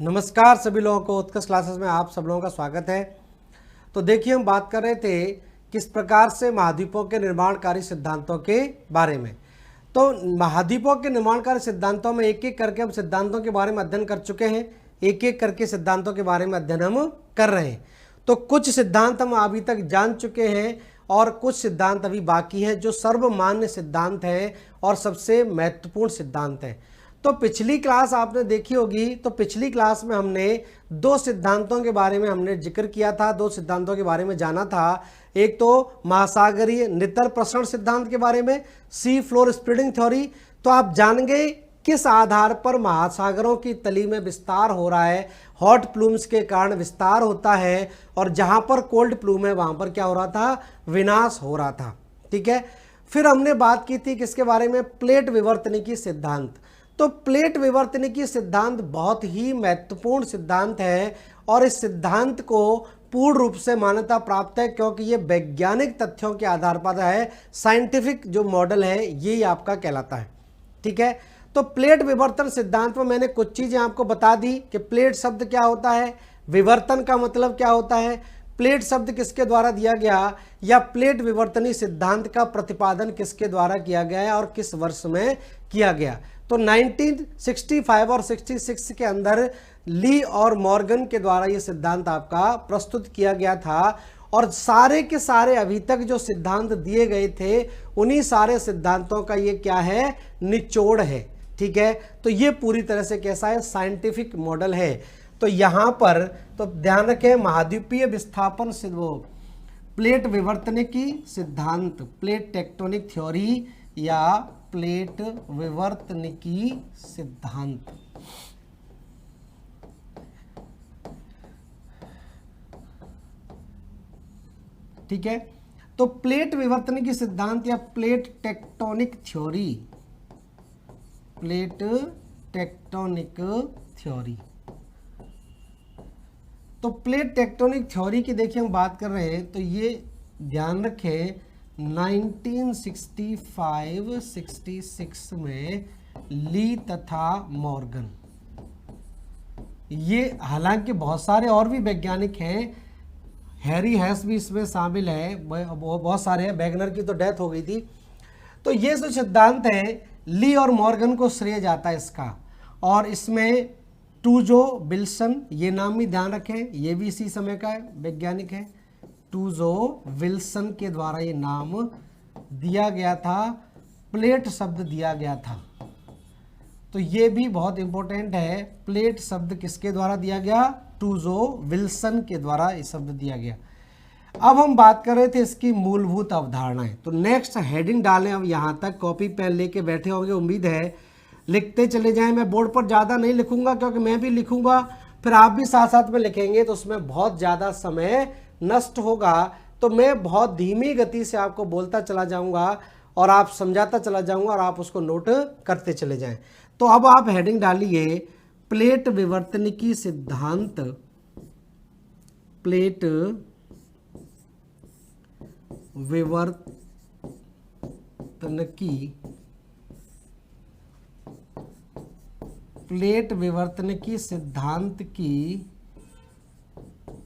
नमस्कार सभी लोगों को, उत्कर्ष क्लासेस में आप सब लोगों का स्वागत है। तो देखिए, हम बात कर रहे थे किस प्रकार से महाद्वीपों के निर्माणकारी सिद्धांतों के बारे में। तो महाद्वीपों के निर्माणकारी सिद्धांतों में एक एक करके हम सिद्धांतों के बारे में अध्ययन कर चुके हैं, एक एक करके सिद्धांतों के बारे में अध्ययन हम कर रहे हैं। तो कुछ सिद्धांत हम अभी तक जान चुके हैं और कुछ सिद्धांत अभी बाकी हैं जो सर्वमान्य सिद्धांत हैं और सबसे महत्वपूर्ण सिद्धांत हैं। तो पिछली क्लास आपने देखी होगी, तो पिछली क्लास में हमने दो सिद्धांतों के बारे में हमने जिक्र किया था, दो सिद्धांतों के बारे में जाना था। एक तो महासागरीय नितर प्रसरण सिद्धांत के बारे में, सी फ्लोर स्प्रेडिंग थ्योरी। तो आप जान गए किस आधार पर महासागरों की तली में विस्तार हो रहा है, हॉट प्लूम्स के कारण विस्तार होता है, और जहां पर कोल्ड प्लूम है वहां पर क्या हो रहा था, विनाश हो रहा था। ठीक है। फिर हमने बात की थी किसके बारे में, प्लेट विवर्तनिकी सिद्धांत। तो प्लेट विवर्तनिकी सिद्धांत बहुत ही महत्वपूर्ण सिद्धांत है और इस सिद्धांत को पूर्ण रूप से मान्यता प्राप्त है क्योंकि ये वैज्ञानिक तथ्यों के आधार पर है। साइंटिफिक जो मॉडल है ये आपका कहलाता है। ठीक है। तो प्लेट विवर्तन सिद्धांत में मैंने कुछ चीजें आपको बता दी कि प्लेट शब्द क्या होता है, विवर्तन का मतलब क्या होता है, प्लेट शब्द किसके द्वारा दिया गया, या प्लेट विवर्तनी सिद्धांत का प्रतिपादन किसके द्वारा किया गया है और किस वर्ष में किया गया। तो 1965 और 66 के अंदर ली और मॉर्गन के द्वारा ये सिद्धांत आपका प्रस्तुत किया गया था, और सारे के सारे अभी तक जो सिद्धांत दिए गए थे उन्हीं सारे सिद्धांतों का ये क्या है, निचोड़ है। ठीक है। तो ये पूरी तरह से कैसा है, साइंटिफिक मॉडल है। तो यहां पर तो ध्यान रखें, महाद्वीपीय विस्थापन वो प्लेट विवर्तनिकी सिद्धांत, प्लेट टेक्टोनिक थ्योरी या प्लेट विवर्तनिकी सिद्धांत। ठीक है। तो प्लेट विवर्तनिकी सिद्धांत या plate tectonic theory, plate tectonic theory. तो प्लेट टेक्टोनिक थ्योरी की देखिए हम बात कर रहे हैं, तो ये ध्यान रखें 1965-66 में ली तथा मॉर्गन, ये हालांकि बहुत सारे और भी वैज्ञानिक हैं, हैरी हैस भी इसमें शामिल है, बहुत सारे हैं, वैगनर की तो डेथ हो गई थी। तो ये जो सिद्धांत है ली और मॉर्गन को श्रेय जाता है इसका, और इसमें टूजो विल्सन, ये नाम भी ध्यान रखें, ये भी इसी समय का वैज्ञानिक है, टूजो विल्सन के द्वारा ये नाम दिया गया था, प्लेट शब्द दिया गया था। तो ये भी बहुत इंपॉर्टेंट है, प्लेट शब्द किसके द्वारा दिया गया, टूजो विल्सन के द्वारा ये शब्द दिया गया। अब हम बात कर रहे थे इसकी मूलभूत अवधारणाएं। तो नेक्स्ट हेडिंग डालें, अब यहाँ तक कॉपी पेन लेके बैठे होंगे, उम्मीद है लिखते चले जाएं। मैं बोर्ड पर ज़्यादा नहीं लिखूंगा क्योंकि मैं भी लिखूंगा फिर आप भी साथ साथ में लिखेंगे तो उसमें बहुत ज़्यादा समय नष्ट होगा। तो मैं बहुत धीमी गति से आपको बोलता चला जाऊंगा और आप समझाता चला जाऊंगा और आप उसको नोट करते चले जाएं। तो अब आप हेडिंग डालिए प्लेट विवर्तनिकी सिद्धांत, प्लेट विवर्तनिकी, प्लेट विवर्तनिकी सिद्धांत की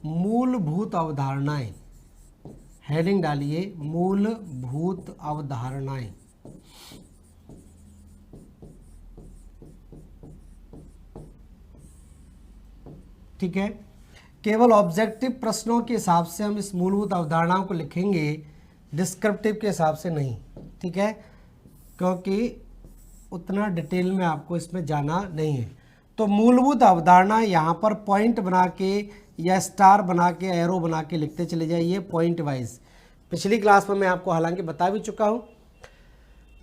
मूलभूत अवधारणाएं। हेडिंग डालिए मूलभूत अवधारणाएं। ठीक है। केवल ऑब्जेक्टिव प्रश्नों के हिसाब से हम इस मूलभूत अवधारणाओं को लिखेंगे, डिस्क्रिप्टिव के हिसाब से नहीं। ठीक है, क्योंकि उतना डिटेल में आपको इसमें जाना नहीं है। तो मूलभूत अवधारणा यहाँ पर पॉइंट बना के या स्टार बना के, एरो बना के लिखते चले जाइए पॉइंट वाइज। पिछली क्लास में मैं आपको हालांकि बता भी चुका हूँ।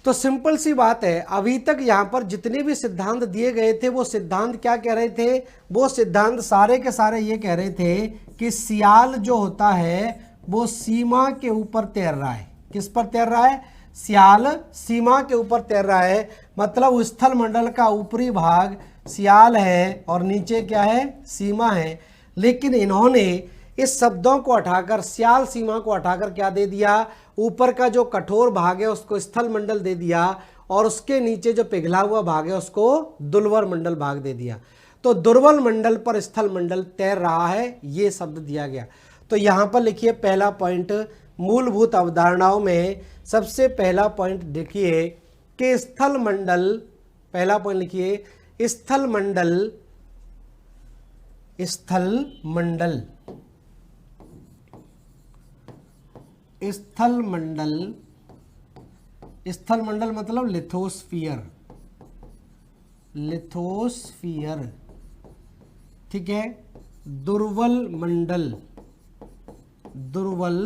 तो सिंपल सी बात है, अभी तक यहाँ पर जितने भी सिद्धांत दिए गए थे वो सिद्धांत क्या कह रहे थे, वो सिद्धांत सारे के सारे ये कह रहे थे कि सियाल जो होता है वो सीमा के ऊपर तैर रहा है। किस पर तैर रहा है, सियाल सीमा के ऊपर तैर रहा है। मतलब स्थल मंडल का ऊपरी भाग सियाल है और नीचे क्या है, सीमा है। लेकिन इन्होंने इस शब्दों को हटाकर, सियाल सीमा को हटाकर क्या दे दिया, ऊपर का जो कठोर भाग है उसको स्थल मंडल दे दिया और उसके नीचे जो पिघला हुआ भाग है उसको दुर्बल मंडल भाग दे दिया। तो दुर्बल मंडल पर स्थल मंडल तैर रहा है, ये शब्द दिया गया। तो यहाँ पर लिखिए पहला पॉइंट, मूलभूत अवधारणाओं में सबसे पहला पॉइंट देखिए कि स्थल मंडल, पहला पॉइंट लिखिए स्थल मंडल, स्थल मंडल, स्थल मंडल, स्थल मंडल मतलब लिथोस्फीयर, लिथोस्फीयर, ठीक है। दुर्बल मंडल, दुर्बल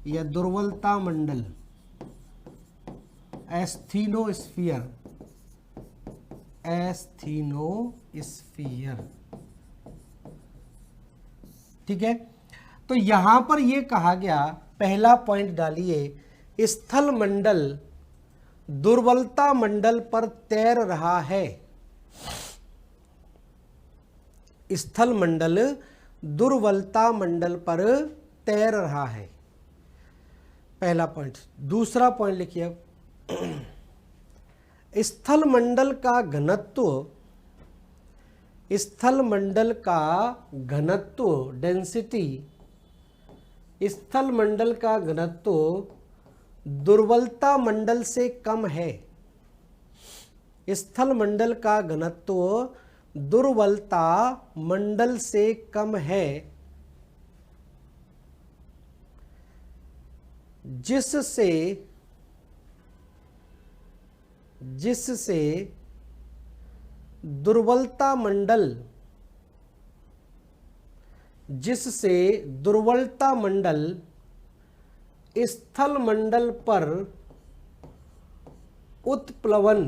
या दुर्बलता मंडल, एस्थीनोस्फीयर, एस्थीनोस्फीयर, ठीक है। तो यहां पर यह कहा गया, पहला पॉइंट डालिए, स्थल मंडल दुर्बलता मंडल पर तैर रहा है। स्थल मंडल दुर्बलता मंडल पर तैर रहा है, पहला पॉइंट। दूसरा पॉइंट लिखिए अब, स्थल मंडल का घनत्व, स्थल मंडल का घनत्व, डेंसिटी, स्थल मंडल का घनत्व दुर्बलता मंडल से कम है। स्थल मंडल का घनत्व दुर्बलता मंडल से कम है, जिससे दुर्बलता मंडल स्थल मंडल पर उत्प्लवन,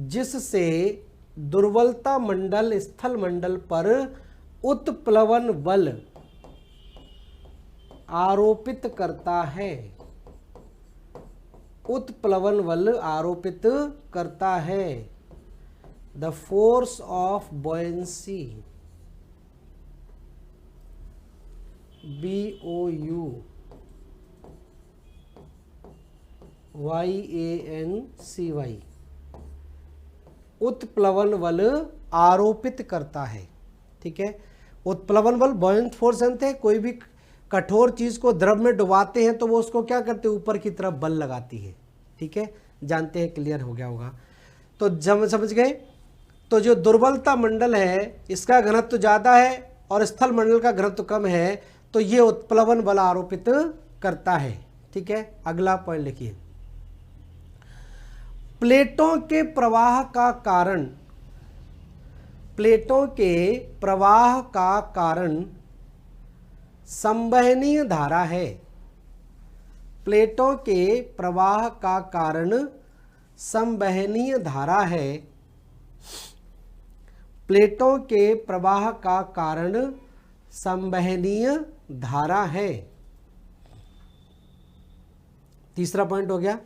जिससे दुर्बलता मंडल स्थल मंडल पर उत्प्लवन बल आरोपित करता है, उत्प्लवन बल आरोपित करता है। The force of buoyancy, BOUYANCY, उत्प्लवन बल आरोपित करता है, ठीक है। उत्प्लवन बल बॉयंट फोर्स जानते हैं, कोई भी कठोर चीज को द्रव में डुबाते हैं तो वो उसको क्या करते हैं, ऊपर की तरफ बल लगाती है, ठीक है, जानते हैं, क्लियर हो गया होगा। तो जब समझ गए, तो जो दुर्बलता मंडल है इसका घनत्व ज्यादा है और स्थल मंडल का घनत्व कम है, तो ये उत्प्लवन बल आरोपित करता है, ठीक है। अगला पॉइंट लिखिए, प्लेटों के प्रवाह का कारण, प्लेटों के प्रवाह का कारण संवहनीय धारा है। प्लेटों के प्रवाह का कारण संवहनीय धारा है, प्लेटों के प्रवाह का कारण संवहनीय धारा है। तीसरा पॉइंट हो गया,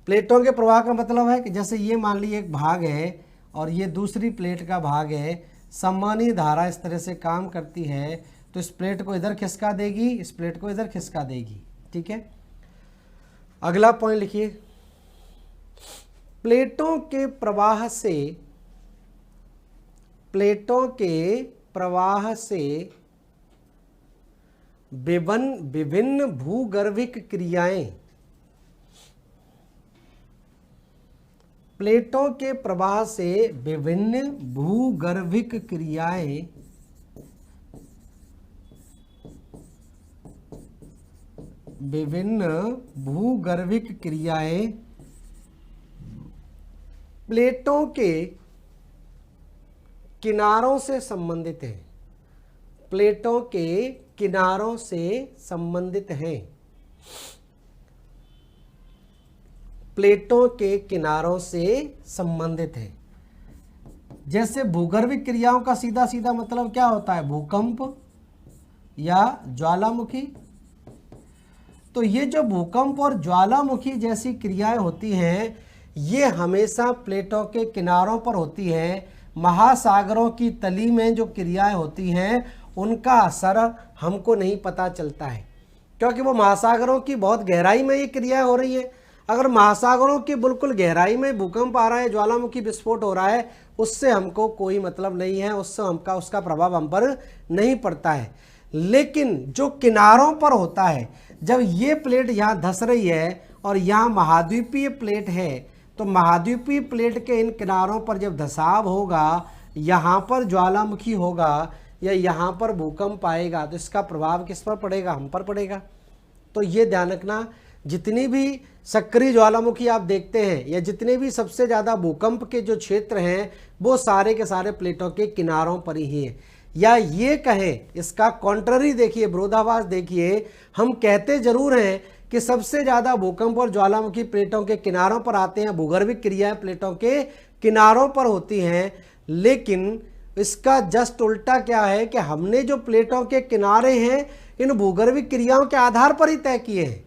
प्लेटों के प्रवाह का मतलब है कि जैसे ये मान लीजिए एक भाग है और ये दूसरी प्लेट का भाग है, संवहनीय धारा इस तरह से काम करती है, तो इस प्लेट को इधर खिसका देगी, इस प्लेट को इधर खिसका देगी, ठीक है। अगला पॉइंट लिखिए, प्लेटों के प्रवाह से, प्लेटों के प्रवाह से विभिन्न भूगर्भिक क्रियाएं, प्लेटों के प्रवाह से विभिन्न भूगर्भिक क्रियाएं विभिन्न भूगर्भिक क्रियाएं प्लेटों के किनारों से संबंधित है, प्लेटों के किनारों से संबंधित हैं, प्लेटों के किनारों से संबंधित है। जैसे भूगर्भिक क्रियाओं का सीधा सीधा मतलब क्या होता है, भूकंप या ज्वालामुखी। तो ये जो भूकंप और ज्वालामुखी जैसी क्रियाएं होती हैं, ये हमेशा प्लेटों के किनारों पर होती हैं। महासागरों की तली में जो क्रियाएं होती हैं उनका असर हमको नहीं पता चलता है, क्योंकि वो महासागरों की बहुत गहराई में ये क्रियाएं हो रही हैं। अगर महासागरों की बिल्कुल गहराई में भूकंप आ रहा है, ज्वालामुखी विस्फोट हो रहा है, उससे हमको कोई मतलब नहीं है, उससे उसका प्रभाव हम पर नहीं पड़ता है। लेकिन जो किनारों पर होता है, जब ये प्लेट यहाँ धंस रही है और यहाँ महाद्वीपीय प्लेट है, तो महाद्वीपीय प्लेट के इन किनारों पर जब धंसाव होगा, यहाँ पर ज्वालामुखी होगा या यहाँ पर भूकंप आएगा, तो इसका प्रभाव किस पर पड़ेगा? हम पर पड़ेगा। तो ये ध्यान रखना, जितनी भी सक्रिय ज्वालामुखी आप देखते हैं या जितने भी सबसे ज़्यादा भूकंप के जो क्षेत्र हैं, वो सारे के सारे प्लेटों के किनारों पर ही हैं। या ये कहें, इसका कॉन्ट्ररी देखिए, विरोधाभास देखिए, हम कहते जरूर हैं कि सबसे ज़्यादा भूकंप और ज्वालामुखी प्लेटों के किनारों पर आते हैं, भूगर्भिक क्रियाएं प्लेटों के किनारों पर होती हैं। लेकिन इसका जस्ट उल्टा क्या है कि हमने जो प्लेटों के किनारे हैं, इन भूगर्भिक क्रियाओं के आधार पर ही तय किए हैं।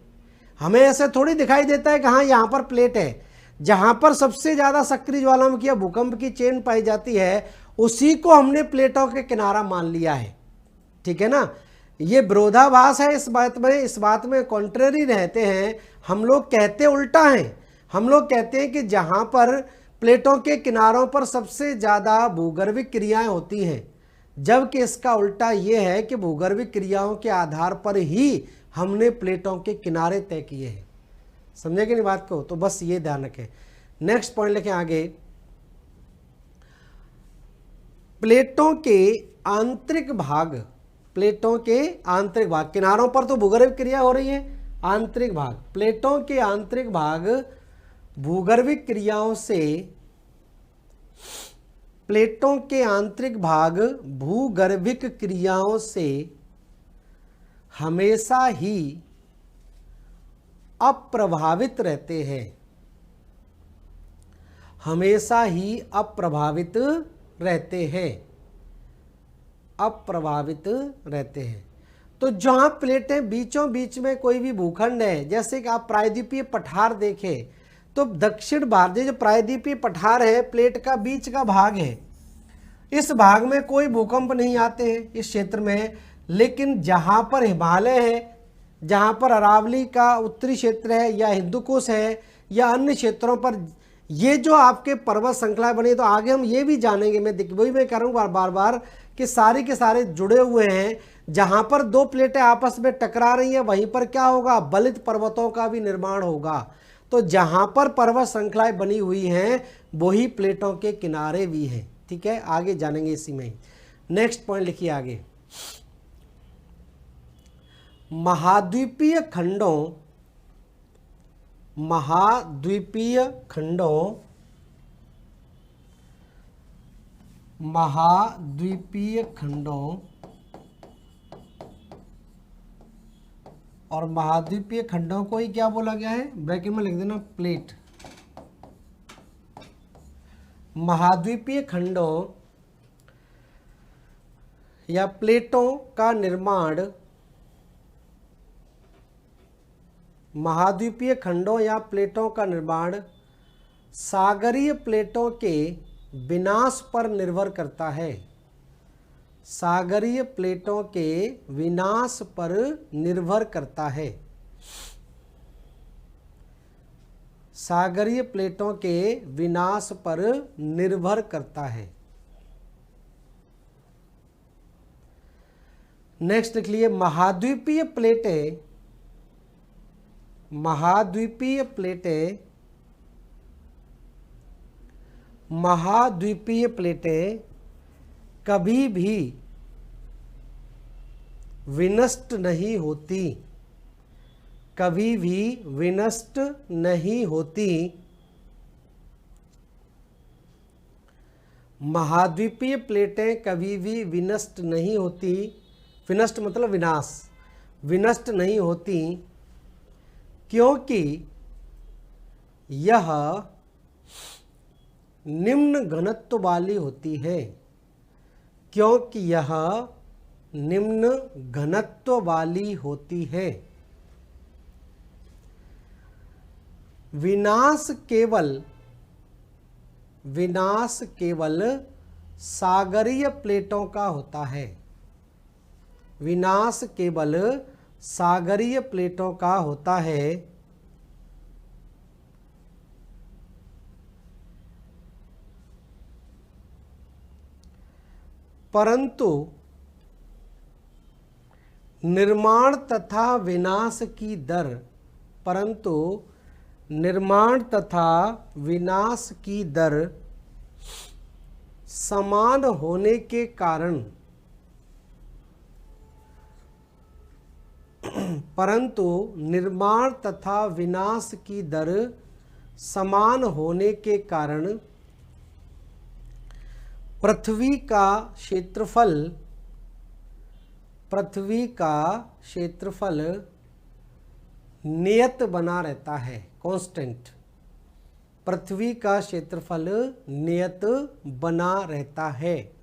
हमें ऐसे थोड़ी दिखाई देता है कि हाँ यहाँ पर प्लेट है। जहाँ पर सबसे ज़्यादा सक्रिय ज्वालामुखी या भूकंप की चेन पाई जाती है, उसी को हमने प्लेटों के किनारा मान लिया है। ठीक है ना, ये विरोधाभास है इस बात में कॉन्ट्रेरी रहते हैं। हम लोग कहते उल्टा हैं। हम लोग कहते हैं कि जहाँ पर प्लेटों के किनारों पर सबसे ज़्यादा भूगर्भिक क्रियाएं होती हैं, जबकि इसका उल्टा ये है कि भूगर्भिक क्रियाओं के आधार पर ही हमने प्लेटों के किनारे तय किए हैं। समझे कि नहीं बात को? तो बस ये ध्यान रखें। नेक्स्ट पॉइंट लिखें आगे, प्लेटों के आंतरिक भाग, प्लेटों के आंतरिक भाग, किनारों पर तो भूगर्भिक क्रिया हो रही है, आंतरिक भाग, प्लेटों के आंतरिक भाग भूगर्भिक क्रियाओं से, प्लेटों के आंतरिक भाग भूगर्भिक क्रियाओं से हमेशा ही अप्रभावित रहते हैं, हमेशा ही अप्रभावित रहते हैं, अप्रभावित रहते हैं। तो जहां प्लेटें बीचों बीच में कोई भी भूखंड है, जैसे कि आप प्रायद्वीपीय पठार देखें, तो दक्षिण भारतीय जो प्रायद्वीपीय पठार है, प्लेट का बीच का भाग है, इस भाग में कोई भूकंप नहीं आते हैं इस क्षेत्र में। लेकिन जहाँ पर हिमालय है, जहाँ पर अरावली का उत्तरी क्षेत्र है या हिंदुकुश है या अन्य क्षेत्रों पर ये जो आपके पर्वत श्रृंखला बनी, तो आगे हम ये भी जानेंगे, वही मैं कह रहा हूँ बार बार कि सारे के सारे जुड़े हुए हैं। जहाँ पर दो प्लेटें आपस में टकरा रही हैं, वहीं पर क्या होगा? बलित पर्वतों का भी निर्माण होगा। तो जहाँ पर पर्वत श्रृंखलाएं बनी हुई हैं, वही प्लेटों के किनारे भी हैं। ठीक है, आगे जानेंगे इसी में। नेक्स्ट पॉइंट लिखिए आगे, महाद्वीपीय खंडों, महाद्वीपीय खंडों, महाद्वीपीय खंडों और महाद्वीपीय खंडों को ही क्या बोला गया है? ब्रैकेट में लिख देना प्लेट। महाद्वीपीय खंडों या प्लेटों का निर्माण, महाद्वीपीय खंडों या प्लेटों का निर्माण सागरीय प्लेटों के विनाश पर निर्भर करता है, सागरीय प्लेटों के विनाश पर निर्भर करता है, सागरीय प्लेटों के विनाश पर निर्भर करता है। नेक्स्ट लिख लिए, महाद्वीपीय प्लेटें, महाद्वीपीय प्लेटें, महाद्वीपीय प्लेटें कभी भी विनष्ट नहीं होती, कभी भी विनष्ट नहीं होती। महाद्वीपीय प्लेटें कभी भी विनष्ट नहीं होती, विनष्ट मतलब विनाश, विनष्ट नहीं होती, क्योंकि यह निम्न घनत्व वाली होती है, क्योंकि यह निम्न घनत्व वाली होती है। विनाश केवल सागरीय प्लेटों का होता है, विनाश केवल सागरीय प्लेटों का होता है, परंतु निर्माण तथा विनाश की दर, परंतु निर्माण तथा विनाश की दर समान होने के कारण, परंतु निर्माण तथा विनाश की दर समान होने के कारण पृथ्वी का क्षेत्रफल नियत बना रहता है, कांस्टेंट। पृथ्वी का क्षेत्रफल नियत बना रहता है।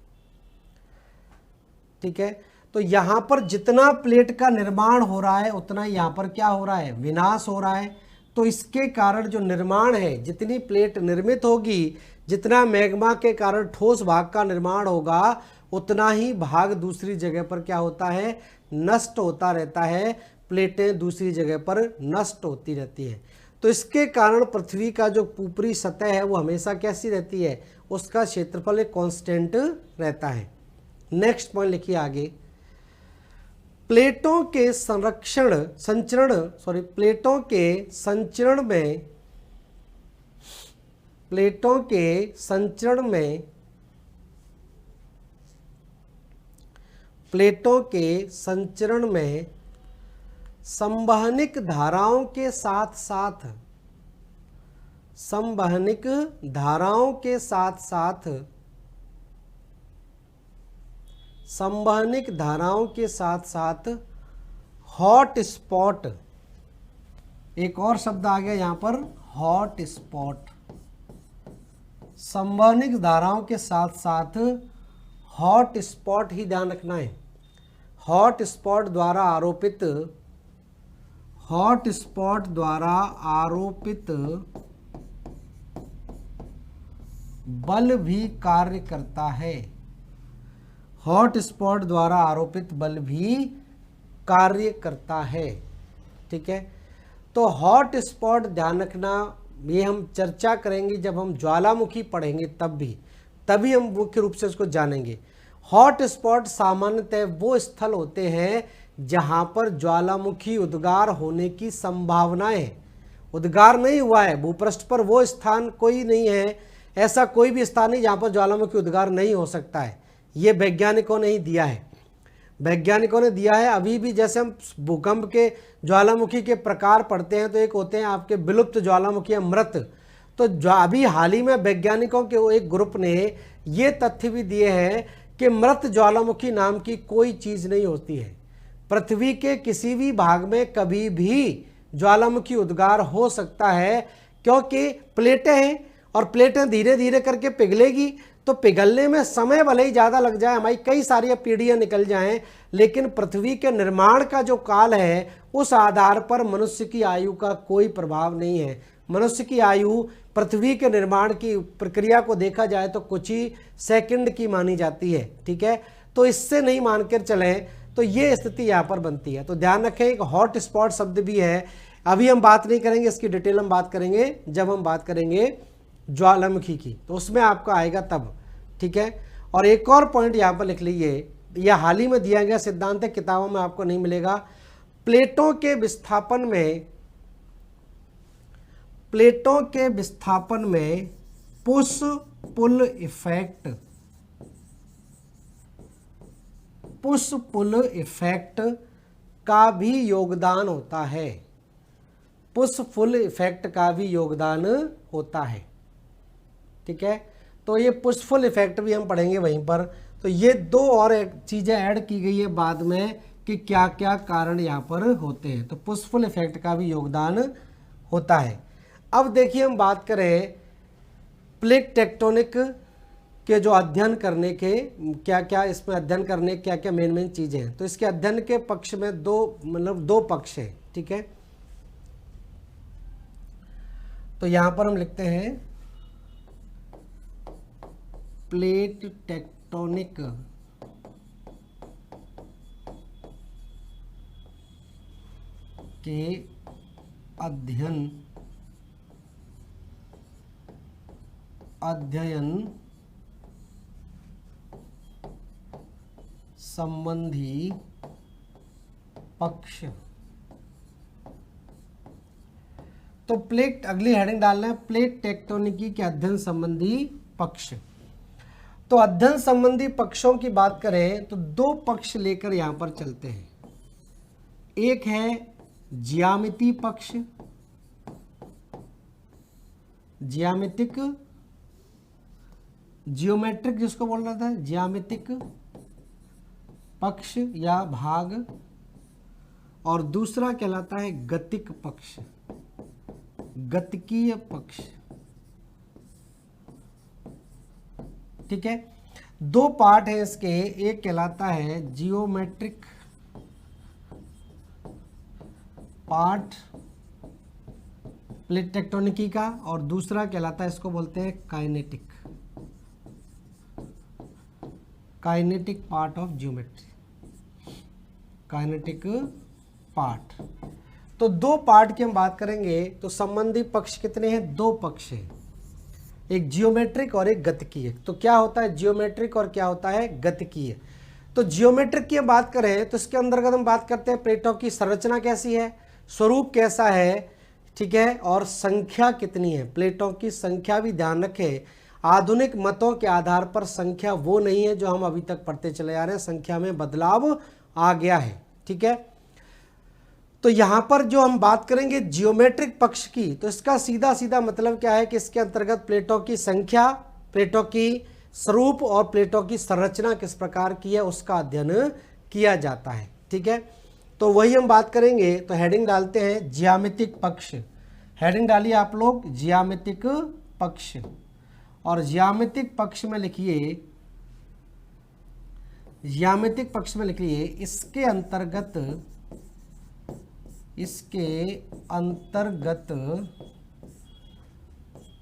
ठीक है, तो यहां पर जितना प्लेट का निर्माण हो रहा है उतना यहां पर क्या हो रहा है, विनाश हो रहा है। तो इसके कारण जो निर्माण है, जितनी प्लेट निर्मित होगी, जितना मैग्मा के कारण ठोस भाग का निर्माण होगा, उतना ही भाग दूसरी जगह पर क्या होता है, नष्ट होता रहता है। प्लेटें दूसरी जगह पर नष्ट होती रहती हैं। तो इसके कारण पृथ्वी का जो ऊपरी सतह है वो हमेशा कैसी रहती है, उसका क्षेत्रफल एक कांस्टेंट रहता है। नेक्स्ट पॉइंट लिखिए आगे। प्लेटों के संचरण में संवहनिक धाराओं के साथ साथ हॉट स्पॉट, एक और शब्द आ गया यहां पर, हॉट स्पॉट। संवहनिक धाराओं के साथ साथ हॉट स्पॉट ही ध्यान रखना है। हॉट स्पॉट द्वारा आरोपित बल भी कार्य करता है। हॉट स्पॉट द्वारा आरोपित बल भी कार्य करता है। ठीक है, तो हॉट स्पॉट ध्यान रखना, ये हम चर्चा करेंगे जब हम ज्वालामुखी पढ़ेंगे, तभी हम मुख्य रूप से उसको जानेंगे। हॉट स्पॉट सामान्यतः वो स्थल होते हैं जहां पर ज्वालामुखी उद्गार होने की संभावनाएं है। उद्गार नहीं हुआ है भूपृष्ठ पर, वो स्थान कोई नहीं है, ऐसा कोई भी स्थान नहीं जहां पर ज्वालामुखी उद्गार नहीं हो सकता है। ये वैज्ञानिकों ने ही दिया है, अभी भी। जैसे हम भूकंप के ज्वालामुखी के प्रकार पढ़ते हैं तो एक होते हैं आपके विलुप्त ज्वालामुखी, मृत। तो अभी हाल ही में वैज्ञानिकों के एक ग्रुप ने ये तथ्य भी दिए हैं कि मृत ज्वालामुखी नाम की कोई चीज नहीं होती है। पृथ्वी के किसी भी भाग में कभी भी ज्वालामुखी उद्गार हो सकता है, क्योंकि प्लेटें हैं और प्लेटें धीरे धीरे करके पिघलेगी, तो पिघलने में समय भले ही ज़्यादा लग जाए, हमारी कई सारी पीढ़ियाँ निकल जाएं, लेकिन पृथ्वी के निर्माण का जो काल है उस आधार पर मनुष्य की आयु का कोई प्रभाव नहीं है। मनुष्य की आयु पृथ्वी के निर्माण की प्रक्रिया को देखा जाए तो कुछ ही सेकंड की मानी जाती है। ठीक है, तो इससे नहीं मानकर चलें तो ये स्थिति यहाँ पर बनती है। तो ध्यान रखें, एक हॉट स्पॉट शब्द भी है। अभी हम बात नहीं करेंगे इसकी डिटेल, हम बात करेंगे जब हम बात करेंगे ज्वालामुखी की, तो उसमें आपको आएगा तब। ठीक है, और एक और पॉइंट यहाँ पर लिख लीजिए, यह हाल ही में दिया गया सिद्धांत है, किताबों में आपको नहीं मिलेगा। प्लेटों के विस्थापन में पुश पुल इफेक्ट का भी योगदान होता है। पुश पुल इफेक्ट का भी योगदान होता है। ठीक है, तो ये पुशफुल इफेक्ट भी हम पढ़ेंगे वहीं पर। तो ये दो और चीज़ें ऐड की गई है बाद में कि क्या क्या कारण यहाँ पर होते हैं। तो पुशफुल इफेक्ट का भी योगदान होता है। अब देखिए हम बात करें प्लेट टेक्टोनिक के जो अध्ययन करने के क्या क्या, इसमें अध्ययन करने क्या क्या मेन चीज़ें हैं। तो इसके अध्ययन के पक्ष में दो पक्ष हैं। ठीक है, तो यहाँ पर हम लिखते हैं प्लेट टेक्टोनिक के अध्ययन संबंधी पक्ष। तो प्लेट, अगली हेडिंग डालना है प्लेट टेक्टोनिकी के अध्ययन संबंधी पक्ष। तो अध्ययन संबंधी पक्षों की बात करें तो दो पक्ष लेकर यहां पर चलते हैं। एक है ज्यामितीय पक्ष, ज्यामितिक, जियोमेट्रिक जिसको बोल रहा था, ज्यामितिक पक्ष या भाग, और दूसरा कहलाता है गतिक पक्ष, गतिकीय पक्ष। ठीक है, दो पार्ट है इसके, एक कहलाता है जियोमेट्रिक पार्ट प्लेट टेक्टोनिकी का, और दूसरा कहलाता है, इसको बोलते हैं kinetic, kinetic part of geometry, kinetic part. तो दो पार्ट की हम बात करेंगे तो संबंधी पक्ष कितने हैं? दो पक्ष हैं, एक जियोमेट्रिक और एक गतिकीय। तो क्या होता है जियोमेट्रिक और क्या होता है गतिकीय? तो जियोमेट्रिक की बात करें तो इसके अंतर्गत हम बात करते हैं प्लेटों की संरचना कैसी है, स्वरूप कैसा है, ठीक है, और संख्या कितनी है। प्लेटों की संख्या भी ध्यान रखें, आधुनिक मतों के आधार पर संख्या वो नहीं है जो हम अभी तक पढ़ते चले आ रहे हैं, संख्या में बदलाव आ गया है। ठीक है, तो यहां पर जो हम बात करेंगे जियोमेट्रिक पक्ष की, तो इसका सीधा सीधा मतलब क्या है कि इसके अंतर्गत प्लेटों की संख्या, प्लेटों की स्वरूप और प्लेटों की संरचना किस प्रकार की है उसका अध्ययन किया जाता है। ठीक है, तो वही हम बात करेंगे। तो हेडिंग डालते हैं ज्यामितिक पक्ष, हेडिंग डालिए आप लोग ज्यामितिक पक्ष, और ज्यामितिक पक्ष में लिखिए, ज्यामितिक पक्ष में लिखिए इसके अंतर्गत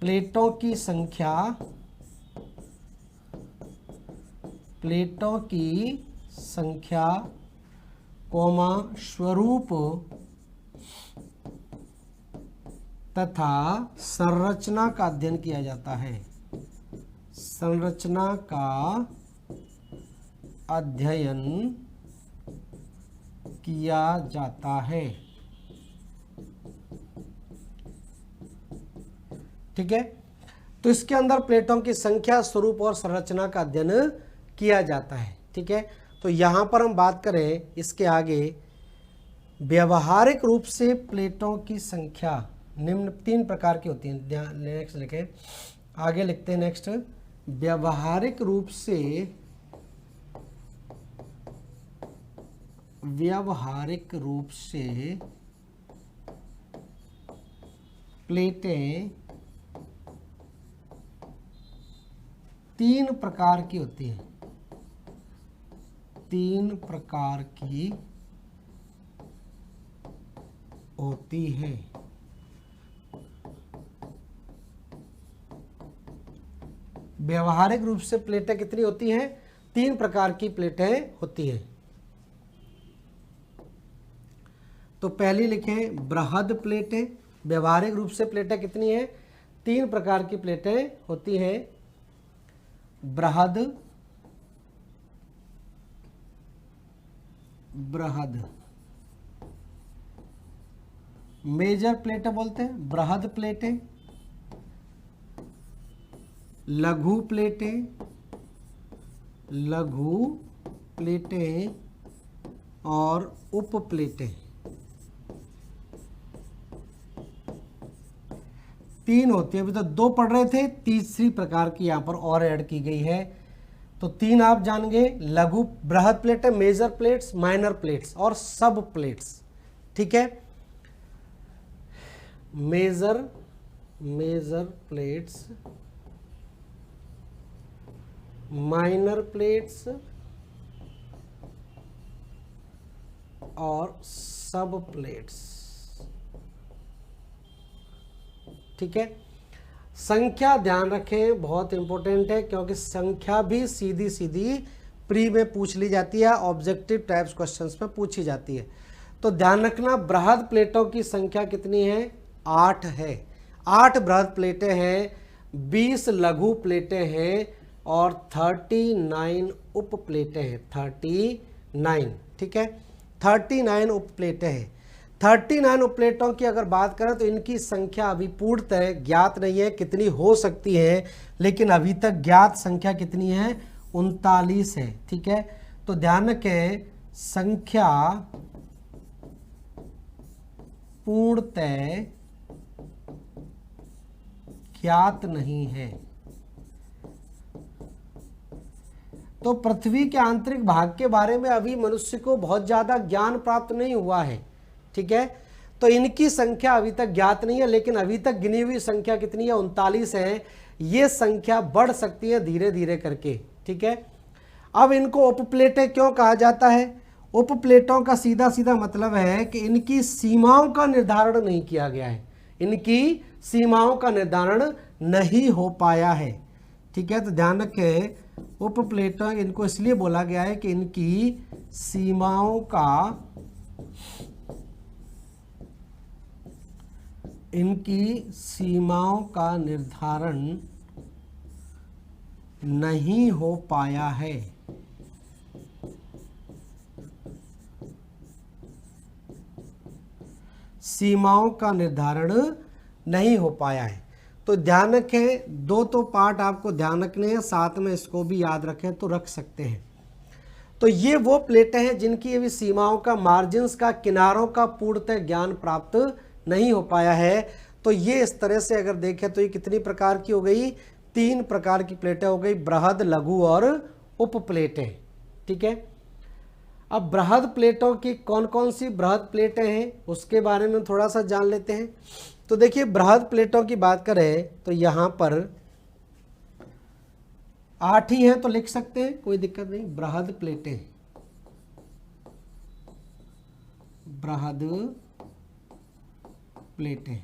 प्लेटों की संख्या, कोमा स्वरूप तथा संरचना का अध्ययन किया जाता है, संरचना का अध्ययन किया जाता है। ठीक है, तो इसके अंदर प्लेटों की संख्या, स्वरूप और संरचना का अध्ययन किया जाता है। ठीक है, तो यहां पर हम बात करें इसके आगे, व्यवहारिक रूप से प्लेटों की संख्या निम्न तीन प्रकार की होती है। नेक्स्ट लिखें, आगे लिखते हैं नेक्स्ट, व्यवहारिक रूप से प्लेटें तीन प्रकार की होती हैं, तीन प्रकार की होती हैं। व्यवहारिक रूप से प्लेटें कितनी होती हैं? तीन प्रकार की प्लेटें होती हैं। तो पहली लिखें बृहद प्लेटें, व्यवहारिक रूप से प्लेटें कितनी हैं? तीन प्रकार की प्लेटें होती हैं, बृहद, मेजर प्लेटें बोलते हैं, बृहद प्लेटें, लघु प्लेटें और उप प्लेटें। तीन होती है, अभी तो दो पढ़ रहे थे, तीसरी प्रकार की यहां पर और ऐड की गई है। तो तीन आप जान गए, लघु बृहद plate, major plates, minor plates और सब प्लेट्स। ठीक है, मेजर प्लेट्स, माइनर प्लेट्स और सब प्लेट्स। ठीक है, संख्या ध्यान रखें, बहुत इंपॉर्टेंट है, क्योंकि संख्या भी सीधी प्री में पूछ ली जाती है, ऑब्जेक्टिव टाइप्स क्वेश्चंस में पूछी जाती है। तो ध्यान रखना बृहद प्लेटों की संख्या कितनी है, 8 है। 8 बृहद प्लेटें हैं, 20 लघु प्लेटें हैं और 39 उप प्लेटें हैं। 39, ठीक है, 39 उप प्लेटें हैं। 39 उप प्लेटों की अगर बात करें तो इनकी संख्या अभी पूर्णतः ज्ञात नहीं है, कितनी हो सकती है, लेकिन अभी तक ज्ञात संख्या कितनी है, 39 है। ठीक है, तो ध्यान रखें संख्या पूर्णतः ज्ञात नहीं है। तो पृथ्वी के आंतरिक भाग के बारे में अभी मनुष्य को बहुत ज्यादा ज्ञान प्राप्त नहीं हुआ है। ठीक है, तो इनकी संख्या अभी तक ज्ञात नहीं है, लेकिन अभी तक गिनी हुई संख्या कितनी है, 39 है। ये संख्या बढ़ सकती है धीरे धीरे करके। ठीक है, अब इनको उपप्लेटें क्यों कहा जाता है? उपप्लेटों का सीधा सीधा मतलब है कि इनकी सीमाओं का निर्धारण नहीं किया गया है, इनकी सीमाओं का निर्धारण नहीं हो पाया है। ठीक है, तो ध्यान रखें उपप्लेटों इनको इसलिए बोला गया है कि इनकी सीमाओं का निर्धारण नहीं हो पाया है। सीमाओं का निर्धारण नहीं हो पाया है। तो ध्यान रखें, दो तो पार्ट आपको ध्यान रखने हैं, साथ में इसको भी याद रखें तो रख सकते हैं। तो ये वो प्लेटें हैं जिनकी अभी सीमाओं का, मार्जिन्स का, किनारों का पूर्णतः ज्ञान प्राप्त नहीं हो पाया है। तो ये इस तरह से अगर देखें तो ये कितनी प्रकार की हो गई, 3 प्रकार की प्लेटें हो गई, बृहद, लघु और उप प्लेटें। ठीक है, अब बृहद प्लेटों की कौन कौन सी बृहद प्लेटें हैं उसके बारे में थोड़ा सा जान लेते हैं। तो देखिए बृहद प्लेटों की बात करें तो यहाँ पर 8 ही हैं, तो लिख सकते हैं, कोई दिक्कत नहीं। बृहद प्लेटें, बृहद प्लेटें,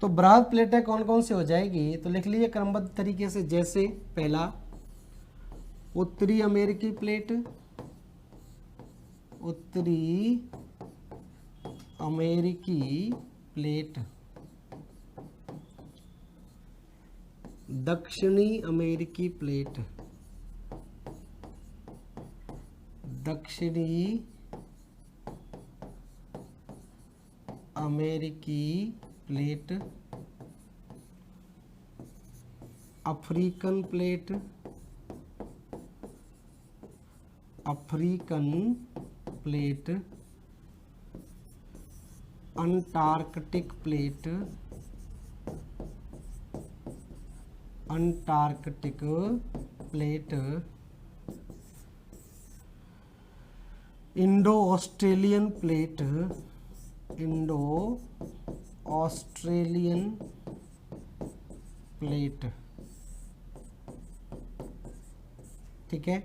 तो बृहद प्लेटें कौन कौन सी हो जाएगी, तो लिख लीजिए क्रमबद्ध तरीके से। जैसे पहला उत्तरी अमेरिकी प्लेट, उत्तरी अमेरिकी प्लेट, दक्षिणी अमेरिकी प्लेट, दक्षिणी अमेरिकी plate, African plate, African plate, Antarctic plate, Antarctic plate, Indo Australian plate, Indo Australian plate. ठीक है,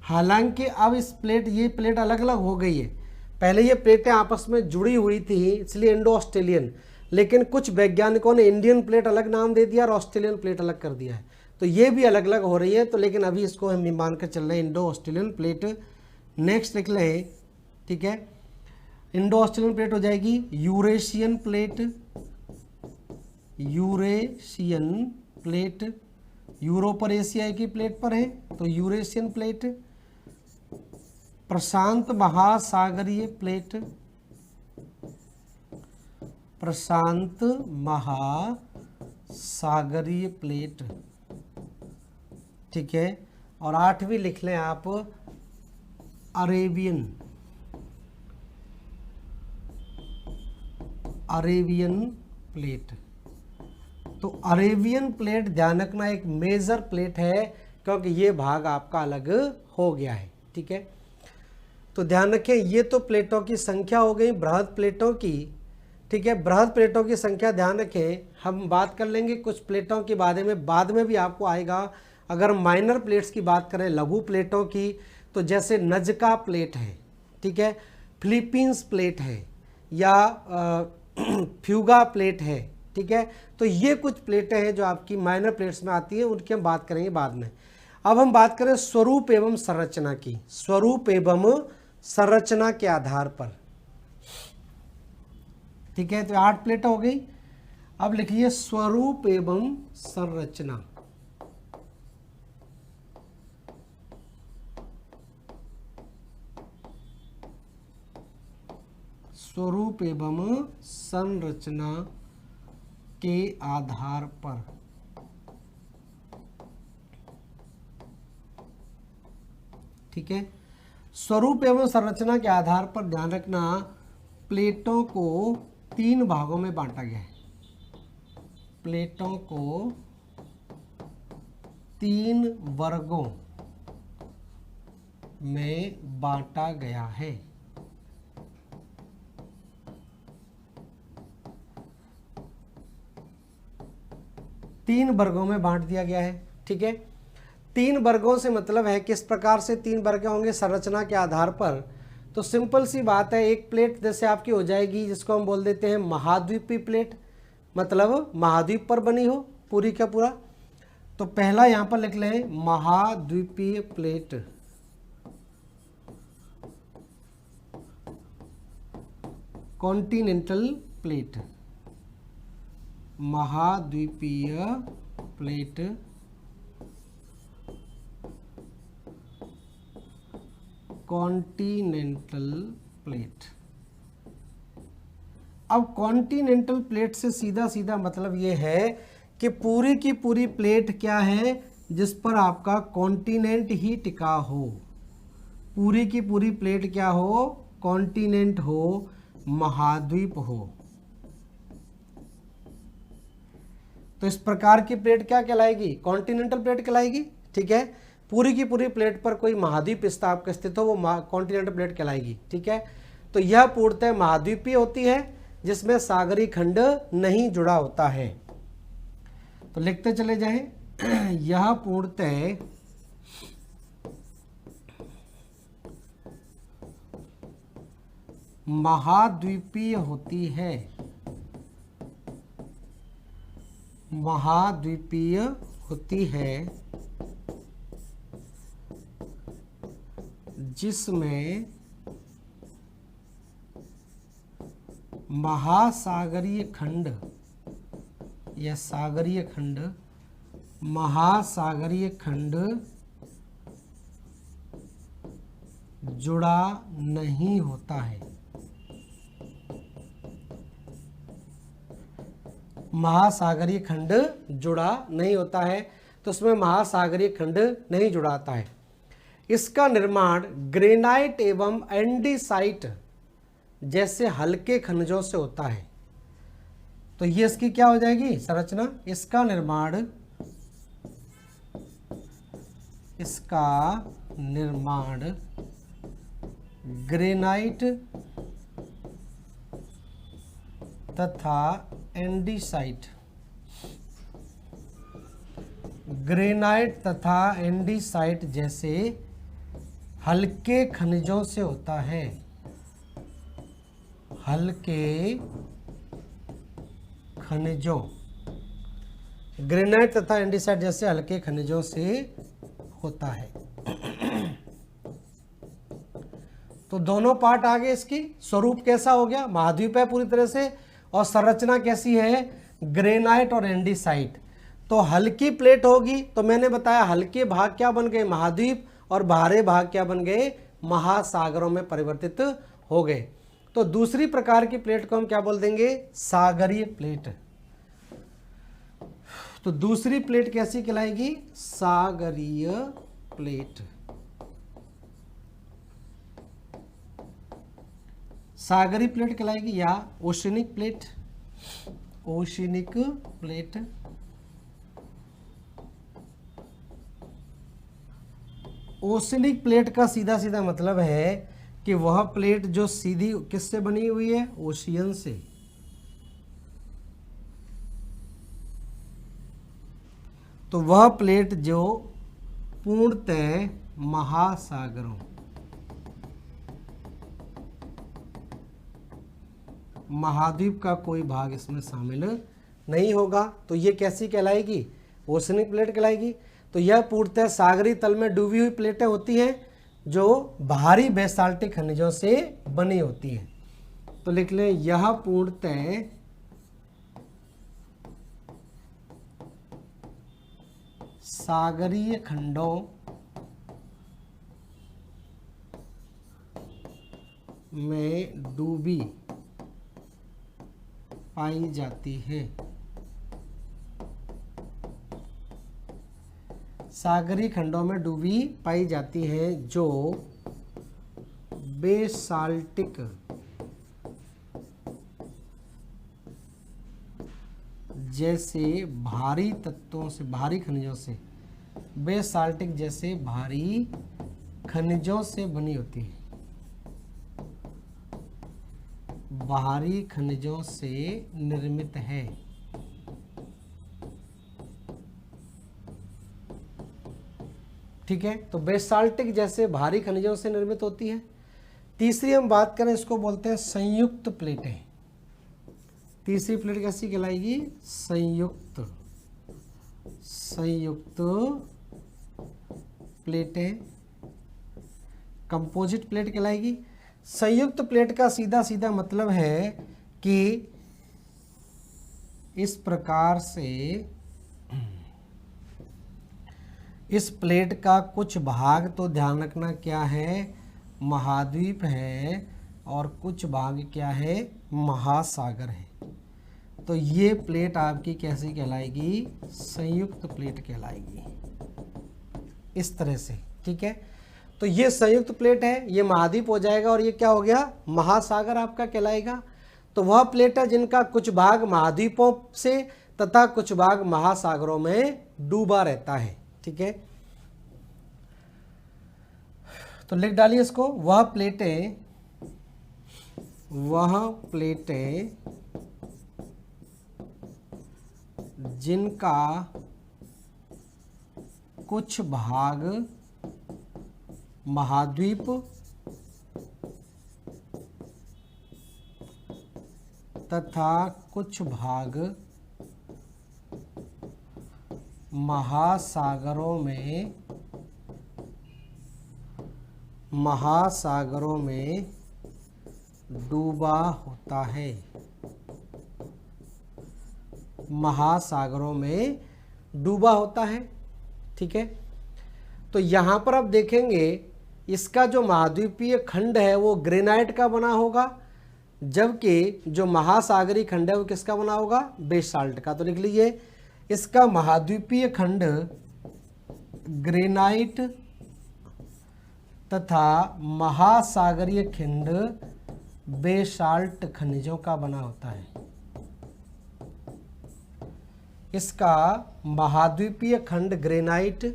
हालांकि अब इस प्लेट, ये प्लेट अलग अलग हो गई है। पहले ये प्लेटें आपस में जुड़ी हुई थी इसलिए इंडो ऑस्ट्रेलियन, लेकिन कुछ वैज्ञानिकों ने इंडियन प्लेट अलग नाम दे दिया और ऑस्ट्रेलियन प्लेट अलग कर दिया है, तो ये भी अलग अलग हो रही है। तो लेकिन अभी इसको हम मान कर चल रहे हैं इंडो ऑस्ट्रेलियन प्लेट। नेक्स्ट लिख लें, ठीक है, इंडो ऑस्ट्रेलियन प्लेट हो जाएगी Eurasian plate, Eurasian plate, Europe और एशिया की प्लेट पर है तो यूरेशियन प्लेट, प्रशांत महासागरीय प्लेट, प्रशांत महासागरीय प्लेट। ठीक है, और 8वीं लिख लें आप अरेबियन, अरेबियन प्लेट। तो अरेबियन प्लेट ध्यान रखना एक मेजर प्लेट है, क्योंकि ये भाग आपका अलग हो गया है। ठीक है, तो ध्यान रखें ये तो प्लेटों की संख्या हो गई बृहद प्लेटों की। ठीक है, बृहद प्लेटों की संख्या ध्यान रखें, हम बात कर लेंगे कुछ प्लेटों के बारे में, बाद में भी आपको आएगा। अगर माइनर प्लेट्स की बात करें, लघु प्लेटों की, तो जैसे नजका प्लेट है, ठीक है, फिलीपींस प्लेट है, या फ्यूगा प्लेट है। ठीक है, तो ये कुछ प्लेटें हैं जो आपकी माइनर प्लेट्स में आती हैं, उनकी हम बात करेंगे बाद में। अब हम बात करें स्वरूप एवं संरचना की। स्वरूप एवं संरचना के आधार पर। ठीक है, तो 8 प्लेट हो गई। अब लिखिए स्वरूप एवं संरचना। स्वरूप एवं संरचना के आधार पर। ठीक है, स्वरूप एवं संरचना के आधार पर ध्यान रखना, प्लेटों को 3 भागों में बांटा गया है। प्लेटों को 3 वर्गों में बांटा गया है। तीन वर्गों में बांट दिया गया है। ठीक है, 3 वर्गों से मतलब है किस प्रकार से 3 वर्ग होंगे संरचना के आधार पर। तो सिंपल सी बात है, एक प्लेट जैसे आपकी हो जाएगी जिसको हम बोल देते हैं महाद्वीपीय प्लेट, मतलब महाद्वीप पर बनी हो पूरी का पूरा। तो पहला यहां पर लिख लें महाद्वीपीय प्लेट। कॉन्टिनेंटल प्लेट, महाद्वीपीय प्लेट कॉन्टिनेंटल प्लेट। अब कॉन्टिनेंटल प्लेट से सीधा सीधा मतलब ये है कि पूरी की पूरी प्लेट क्या है, जिस पर आपका कॉन्टिनेंट ही टिका हो। पूरी की पूरी प्लेट क्या हो, कॉन्टिनेंट हो, महाद्वीप हो। तो इस प्रकार की प्लेट क्या कहलाएगी, कॉन्टिनेंटल प्लेट कहलाएगी। ठीक है, पूरी की पूरी प्लेट पर कोई महाद्वीप स्थाप स्थित हो, वो कॉन्टिनेंटल प्लेट कहलाएगी। ठीक है, तो यह पूर्णतः महाद्वीपीय होती है जिसमें सागरीय खंड नहीं जुड़ा होता है। तो लिखते चले जाएं, यह पूर्णतः महाद्वीपीय होती है। महाद्वीपीय होती है जिसमें महासागरीय खंड या सागरीय खंड, महासागरीय खंड जुड़ा नहीं होता है। महासागरीय खंड जुड़ा नहीं होता है, तो उसमें महासागरीय खंड नहीं जुड़ाता है। इसका निर्माण ग्रेनाइट एवं एंडीसाइट जैसे हल्के खनिजों से होता है। तो ये इसकी क्या हो जाएगी संरचना, इसका निर्माण ग्रेनाइट तथा एंडीसाइट, ग्रेनाइट तथा एंडीसाइट जैसे हल्के खनिजों से होता है। हल्के खनिजों, ग्रेनाइट तथा एंडीसाइट जैसे हल्के खनिजों से होता है। तो दोनों पार्ट आ गए इसकी। स्वरूप कैसा हो गया, महाद्वीप है पूरी तरह से, और संरचना कैसी है, ग्रेनाइट और एंडीसाइट। तो हल्की प्लेट होगी, तो मैंने बताया हल्के भाग क्या बन गए महाद्वीप, और भारे भाग क्या बन गए महासागरों में परिवर्तित हो गए। तो दूसरी प्रकार की प्लेट को हम क्या बोल देंगे, सागरीय प्लेट। तो दूसरी प्लेट कैसी कहलाएगी, सागरीय प्लेट। सागरीय प्लेट कहलाएगी या oceanic plate, oceanic plate. Oceanic plate का सीधा सीधा मतलब है कि वह प्लेट जो सीधी किससे बनी हुई है, ओशियन से। तो वह प्लेट जो पूर्णतः महासागरों, महाद्वीप का कोई भाग इसमें शामिल नहीं होगा। तो ये कैसी कहलाएगी, ओशनिक प्लेट कहलाएगी। तो यह पूर्णतः सागरीय तल में डूबी हुई प्लेटें होती हैं जो भारी बेसाल्टिक खनिजों से बनी होती है। तो लिख लें, यह पूर्णतः सागरीय खंडों में डूबी पाई जाती है। सागरीय खंडों में डूबी पाई जाती है जो बेसाल्टिक जैसे भारी तत्वों से, भारी खनिजों से, बेसाल्टिक जैसे भारी खनिजों से बनी होती है, भारी खनिजों से निर्मित है। ठीक है, तो बेसाल्टिक जैसे भारी खनिजों से निर्मित होती है। तीसरी हम बात करें, इसको बोलते हैं संयुक्त प्लेटें। तीसरी प्लेट कैसी कहलाएगी? संयुक्त प्लेटें, कंपोजिट प्लेट कहलाएगी। संयुक्त प्लेट का सीधा सीधा मतलब है कि इस प्रकार से इस प्लेट का कुछ भाग, तो ध्यान रखना क्या है, महाद्वीप है और कुछ भाग क्या है, महासागर है। तो ये प्लेट आपकी कैसी कहलाएगी? संयुक्त प्लेट कहलाएगी, इस तरह से। ठीक है, तो ये संयुक्त प्लेट है, ये महाद्वीप हो जाएगा और ये क्या हो गया? महासागर आपका कहलाएगा। तो वह प्लेट है जिनका कुछ भाग महाद्वीपों से तथा कुछ भाग महासागरों में डूबा रहता है। ठीक है, तो लिख डालिए इसको, वह प्लेटें जिनका कुछ भाग महाद्वीप तथा कुछ भाग महासागरों में डूबा होता है, महासागरों में डूबा होता है। ठीक है, तो यहाँ पर आप देखेंगे इसका जो महाद्वीपीय खंड है वो ग्रेनाइट का बना होगा, जबकि जो महासागरीय खंड है वो किसका बना होगा? बेसाल्ट का। तो लिख लीजिए, इसका महाद्वीपीय खंड ग्रेनाइट तथा महासागरीय खंड बेसाल्ट खनिजों का बना होता है। इसका महाद्वीपीय खंड ग्रेनाइट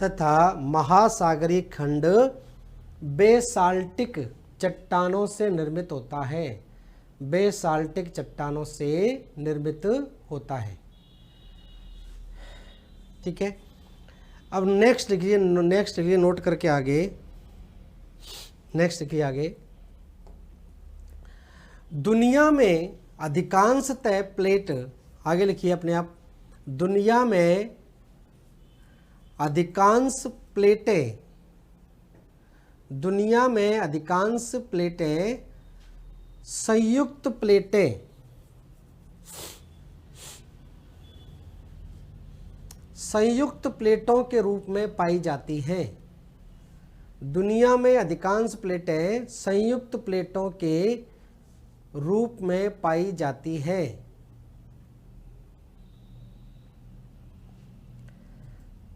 तथा महासागरीय खंड बेसाल्टिक चट्टानों से निर्मित होता है, बेसाल्टिक चट्टानों से निर्मित होता है। ठीक है, अब नेक्स्ट लिखिए, नोट करके आगे, नेक्स्ट लिखिए आगे। दुनिया में अधिकांशतः प्लेट, आगे लिखिए अपने आप, दुनिया में अधिकांश प्लेटें संयुक्त प्लेटों के रूप में पाई जाती हैं। दुनिया में अधिकांश प्लेटें संयुक्त प्लेटों के रूप में पाई जाती हैं।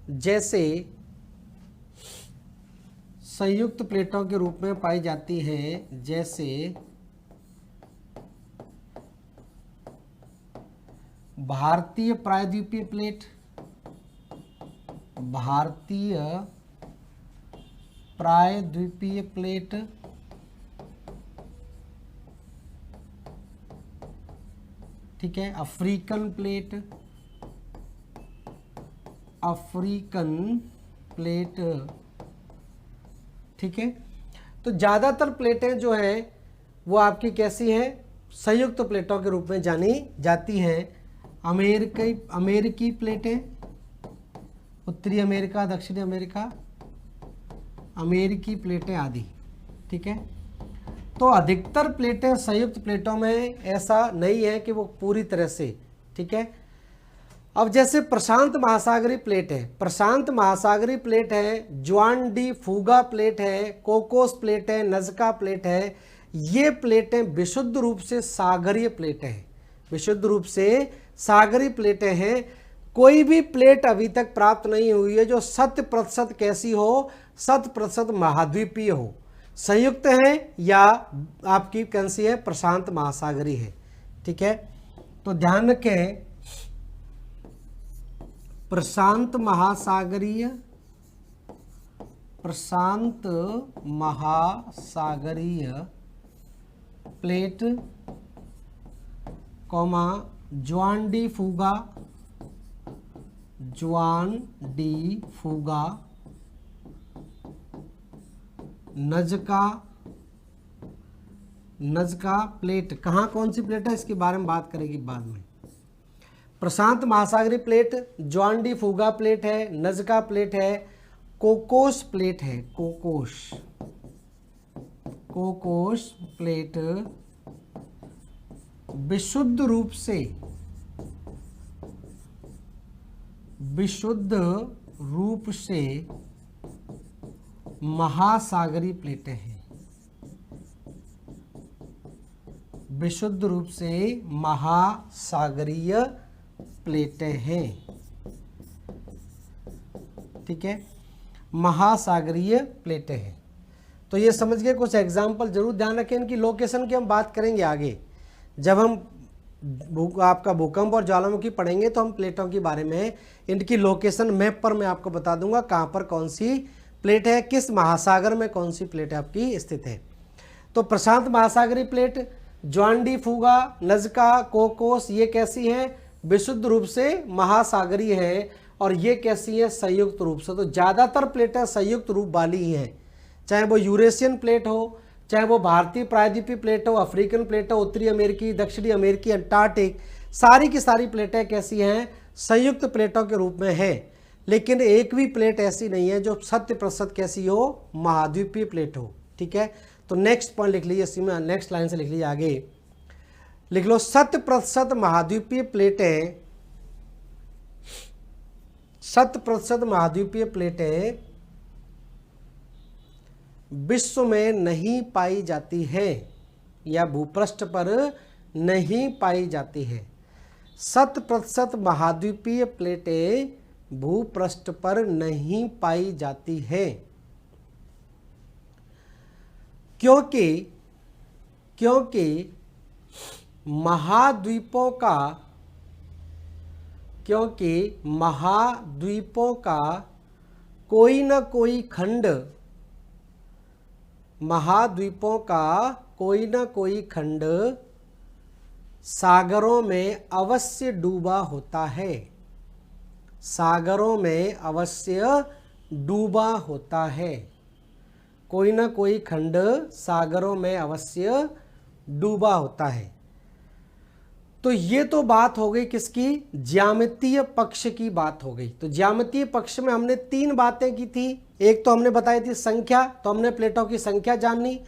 जैसे संयुक्त प्लेटों के रूप में पाई जाती हैं, जैसे भारतीय प्रायद्वीपीय प्लेट, भारतीय प्रायद्वीपीय प्लेट, ठीक है, अफ्रीकन प्लेट, ठीक है। तो ज़्यादातर प्लेटें जो हैं वो आपकी कैसी हैं? संयुक्त प्लेटों के रूप में जानी जाती हैं। अमेरिकी प्लेटें, उत्तरी अमेरिका, दक्षिणी अमेरिका, अमेरिकी प्लेटें आदि। ठीक है, तो अधिकतर प्लेटें संयुक्त प्लेटों में ऐसा नहीं है कि वो पूरी तरह से। ठीक है, अब जैसे प्रशांत महासागरीय प्लेट है, प्रशांत महासागरीय प्लेट है, जुआन डी फूगा प्लेट है, कोकोस प्लेट है, नजका प्लेट है, ये प्लेटें विशुद्ध रूप से सागरीय प्लेटें हैं, विशुद्ध रूप से सागरीय प्लेटें हैं। कोई भी प्लेट अभी तक प्राप्त नहीं हुई है जो 100% कैसी हो, 100% महाद्वीपीय हो, संयुक्त है या आपकी कैसी है, प्रशांत महासागरीय है। ठीक है, तो ध्यान रखें, प्रशांत महासागरीय प्लेट कॉमा जुआन डी फूगा नजका प्लेट, कहाँ कौन सी प्लेट है इसके बारे में बात करेगी बाद में। प्रशांत महासागरीय प्लेट, जुआन डी फूगा प्लेट है, नजका प्लेट है, कोकोस प्लेट है, कोकोस प्लेट विशुद्ध रूप से महासागरीय प्लेटें हैं, विशुद्ध रूप से महासागरीय प्लेटें हैं। ठीक है, महासागरीय प्लेटें हैं। तो ये समझ गए, कुछ एग्जाम्पल जरूर ध्यान रखें। इनकी लोकेशन की हम बात करेंगे आगे, जब हम आपका भूकंप और ज्वालामुखी पढ़ेंगे तो हम प्लेटों के बारे में इनकी लोकेशन मैप पर मैं आपको बता दूंगा कहाँ पर कौन सी प्लेट है, किस महासागर में कौन सी प्लेट आपकी स्थित है। तो प्रशांत महासागरीय प्लेट, जुआन डी फूगा, नजका, कोकोस, ये कैसी हैं, विशुद्ध रूप से महासागरीय है, और ये कैसी है, संयुक्त रूप से। तो ज़्यादातर प्लेटें संयुक्त रूप वाली ही हैं, चाहे वो यूरेशियन प्लेट हो, चाहे वो भारतीय प्रायद्वीपीय प्लेट हो, अफ्रीकन प्लेट हो, उत्तरी अमेरिकी, दक्षिणी अमेरिकी, अंटार्कटिक, सारी की सारी प्लेटें कैसी हैं, संयुक्त प्लेटों के रूप में है। लेकिन एक भी प्लेट ऐसी नहीं है जो 100% कैसी हो, महाद्वीपीय प्लेट हो। ठीक है, तो नेक्स्ट पॉइंट लिख लीजिए, इसी में नेक्स्ट लाइन से लिख लीजिए, आगे लिख लो, 100% महाद्वीपीय प्लेटें, 100% महाद्वीपीय प्लेटें विश्व में नहीं पाई जाती है या भूपृष्ठ पर नहीं पाई जाती है। 100% महाद्वीपीय प्लेटें भूपृष्ठ पर नहीं पाई जाती है, क्योंकि महाद्वीपों का कोई न कोई खंड, महाद्वीपों का कोई न कोई खंड सागरों में अवश्य डूबा होता है, सागरों में अवश्य डूबा होता है, कोई न कोई खंड सागरों में अवश्य डूबा होता है। तो ये तो बात हो गई किसकी, ज्यामितीय पक्ष की बात हो गई। तो ज्यामितीय पक्ष में हमने 3 बातें की थी। एक तो हमने बताई थी संख्या, तो हमने प्लेटों की संख्या जाननी,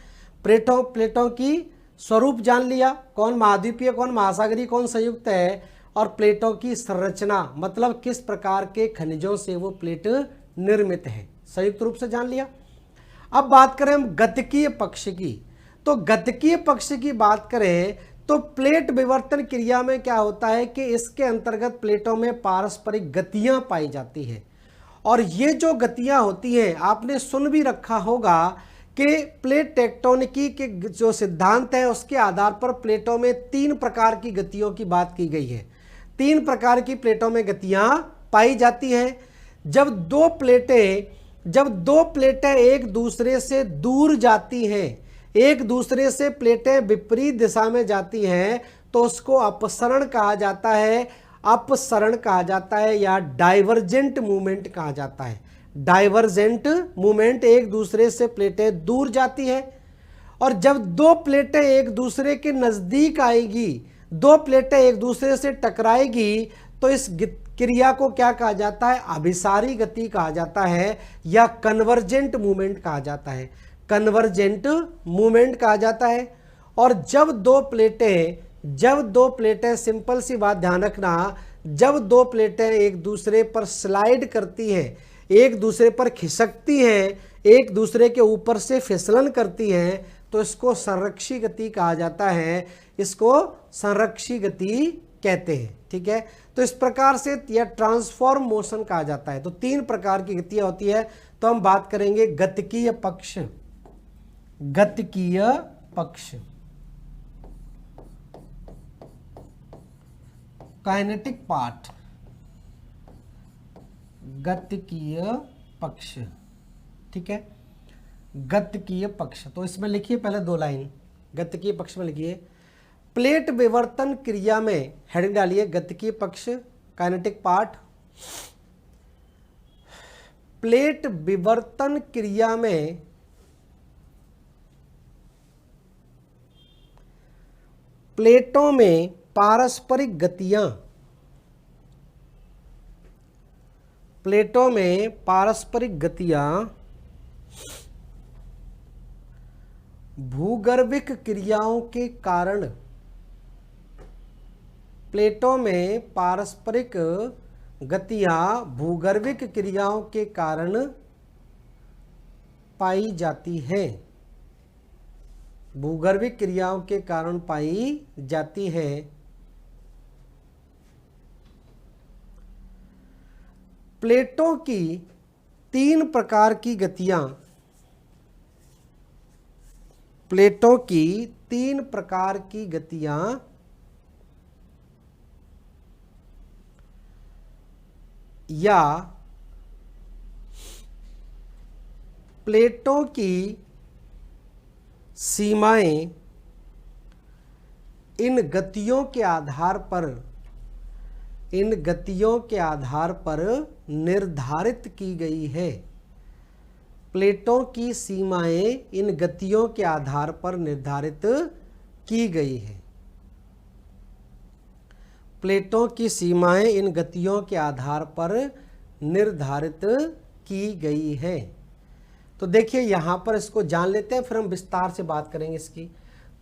प्लेटों की स्वरूप जान लिया, कौन महाद्वीपीय, कौन महासागरीय, कौन संयुक्त है, और प्लेटों की संरचना, मतलब किस प्रकार के खनिजों से वो प्लेट निर्मित है, संयुक्त रूप से जान लिया। अब बात करें हम गतिकीय पक्ष की। तो गतिकीय पक्ष की बात करें तो प्लेट विवर्तन क्रिया में क्या होता है कि इसके अंतर्गत प्लेटों में पारस्परिक गतियां पाई जाती है, और ये जो गतियां होती हैं आपने सुन भी रखा होगा कि प्लेट टेक्टोनिकी के जो सिद्धांत है उसके आधार पर प्लेटों में 3 प्रकार की गतियों की बात की गई है। 3 प्रकार की प्लेटों में गतियां पाई जाती हैं। जब दो प्लेटें एक दूसरे से दूर जाती हैं, एक दूसरे से प्लेटें विपरीत दिशा में जाती हैं, तो उसको अपसरण कहा जाता है, या डाइवर्जेंट मूवमेंट कहा जाता है। डाइवर्जेंट मूवमेंट, एक दूसरे से प्लेटें दूर जाती है, और जब 2 प्लेटें एक दूसरे के नजदीक आएगी, 2 प्लेटें एक दूसरे से टकराएगी, तो इस क्रिया को क्या कहा जाता है? अभिसारी गति कहा जाता है या कन्वर्जेंट मूवमेंट कहा जाता है। कन्वर्जेंट मूवमेंट कहा जाता है। और जब दो प्लेटें सिंपल सी बात ध्यान रखना, जब दो प्लेटें एक दूसरे पर स्लाइड करती हैं, एक दूसरे पर खिसकती हैं, एक दूसरे के ऊपर से फिसलन करती हैं, तो इसको संरक्षी गति कहा जाता है। इसको संरक्षी गति कहते हैं। ठीक है, तो इस प्रकार से यह ट्रांसफॉर्म मोशन कहा जाता है। तो 3 प्रकार की गतियां होती है। तो हम बात करेंगे गतिकीय पक्ष, गतिकीय पक्ष, काइनेटिक पार्ट, गतिकीय पक्ष। ठीक है, गतिकीय पक्ष। तो इसमें लिखिए पहले 2 लाइन गतिकीय पक्ष में लिखिए। प्लेट विवर्तन क्रिया में हेडिंग डालिए गतिकीय पक्ष, काइनेटिक पार्ट। प्लेट विवर्तन क्रिया में प्लेटों में पारस्परिक गतियां, प्लेटों में पारस्परिक गतियां भूगर्भिक क्रियाओं के कारण, प्लेटों में पारस्परिक गतियां भूगर्भिक क्रियाओं के कारण पाई जाती हैं, भूगर्भिक क्रियाओं के कारण पाई जाती है। प्लेटों की 3 प्रकार की गतियां, प्लेटों की 3 प्रकार की गतियां या प्लेटों की सीमाएं इन गतियों के आधार पर, इन गतियों के आधार पर निर्धारित की गई है। प्लेटों की सीमाएं इन गतियों के आधार पर निर्धारित की गई है। प्लेटों की सीमाएं इन गतियों के आधार पर निर्धारित की गई है। तो देखिए यहां पर इसको जान लेते हैं, फिर हम विस्तार से बात करेंगे इसकी।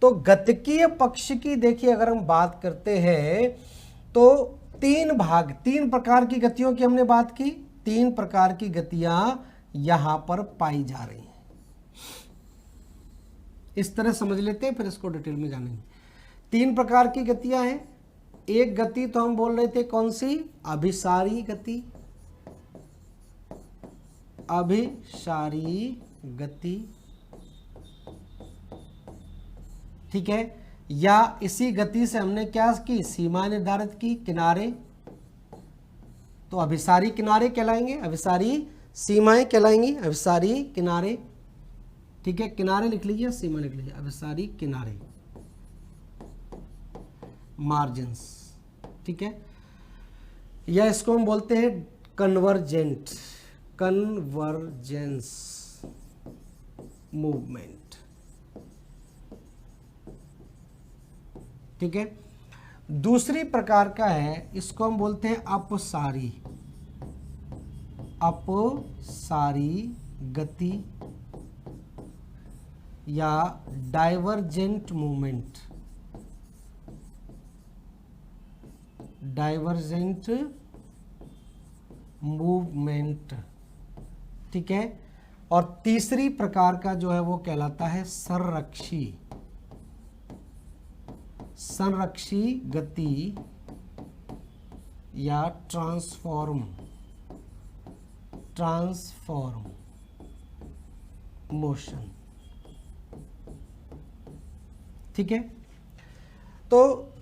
तो गतिकीय पक्ष की देखिए अगर हम बात करते हैं तो 3 प्रकार की गतियों की हमने बात की। 3 प्रकार की गतियां यहां पर पाई जा रही हैं। इस तरह समझ लेते हैं, फिर इसको डिटेल में जानेंगे। 3 प्रकार की गतियां हैं। एक गति तो हम बोल रहे थे कौन सी? अभिसारी गति, अभिसारी गति। ठीक है, या इसी गति से हमने क्या की? सीमा निर्धारित की, किनारे। तो अभिसारी किनारे कहलाएंगे, अभिसारी सीमाएं कहलाएंगी, अभिसारी किनारे। ठीक है, किनारे लिख लीजिए, सीमा लिख लीजिए, अभिसारी किनारे, मार्जिन्स। ठीक है, या इसको हम बोलते हैं कन्वर्जेंट, कन्वर्जेंस मूवमेंट। ठीक है, दूसरी प्रकार का है, इसको हम बोलते हैं अपसारी, अपसारी गति या डाइवर्जेंट मूवमेंट, डाइवर्जेंट मूवमेंट। ठीक है, और तीसरी प्रकार का जो है वो कहलाता है संरक्षी, संरक्षी गति या ट्रांसफॉर्म, ट्रांसफॉर्म मोशन। ठीक है, तो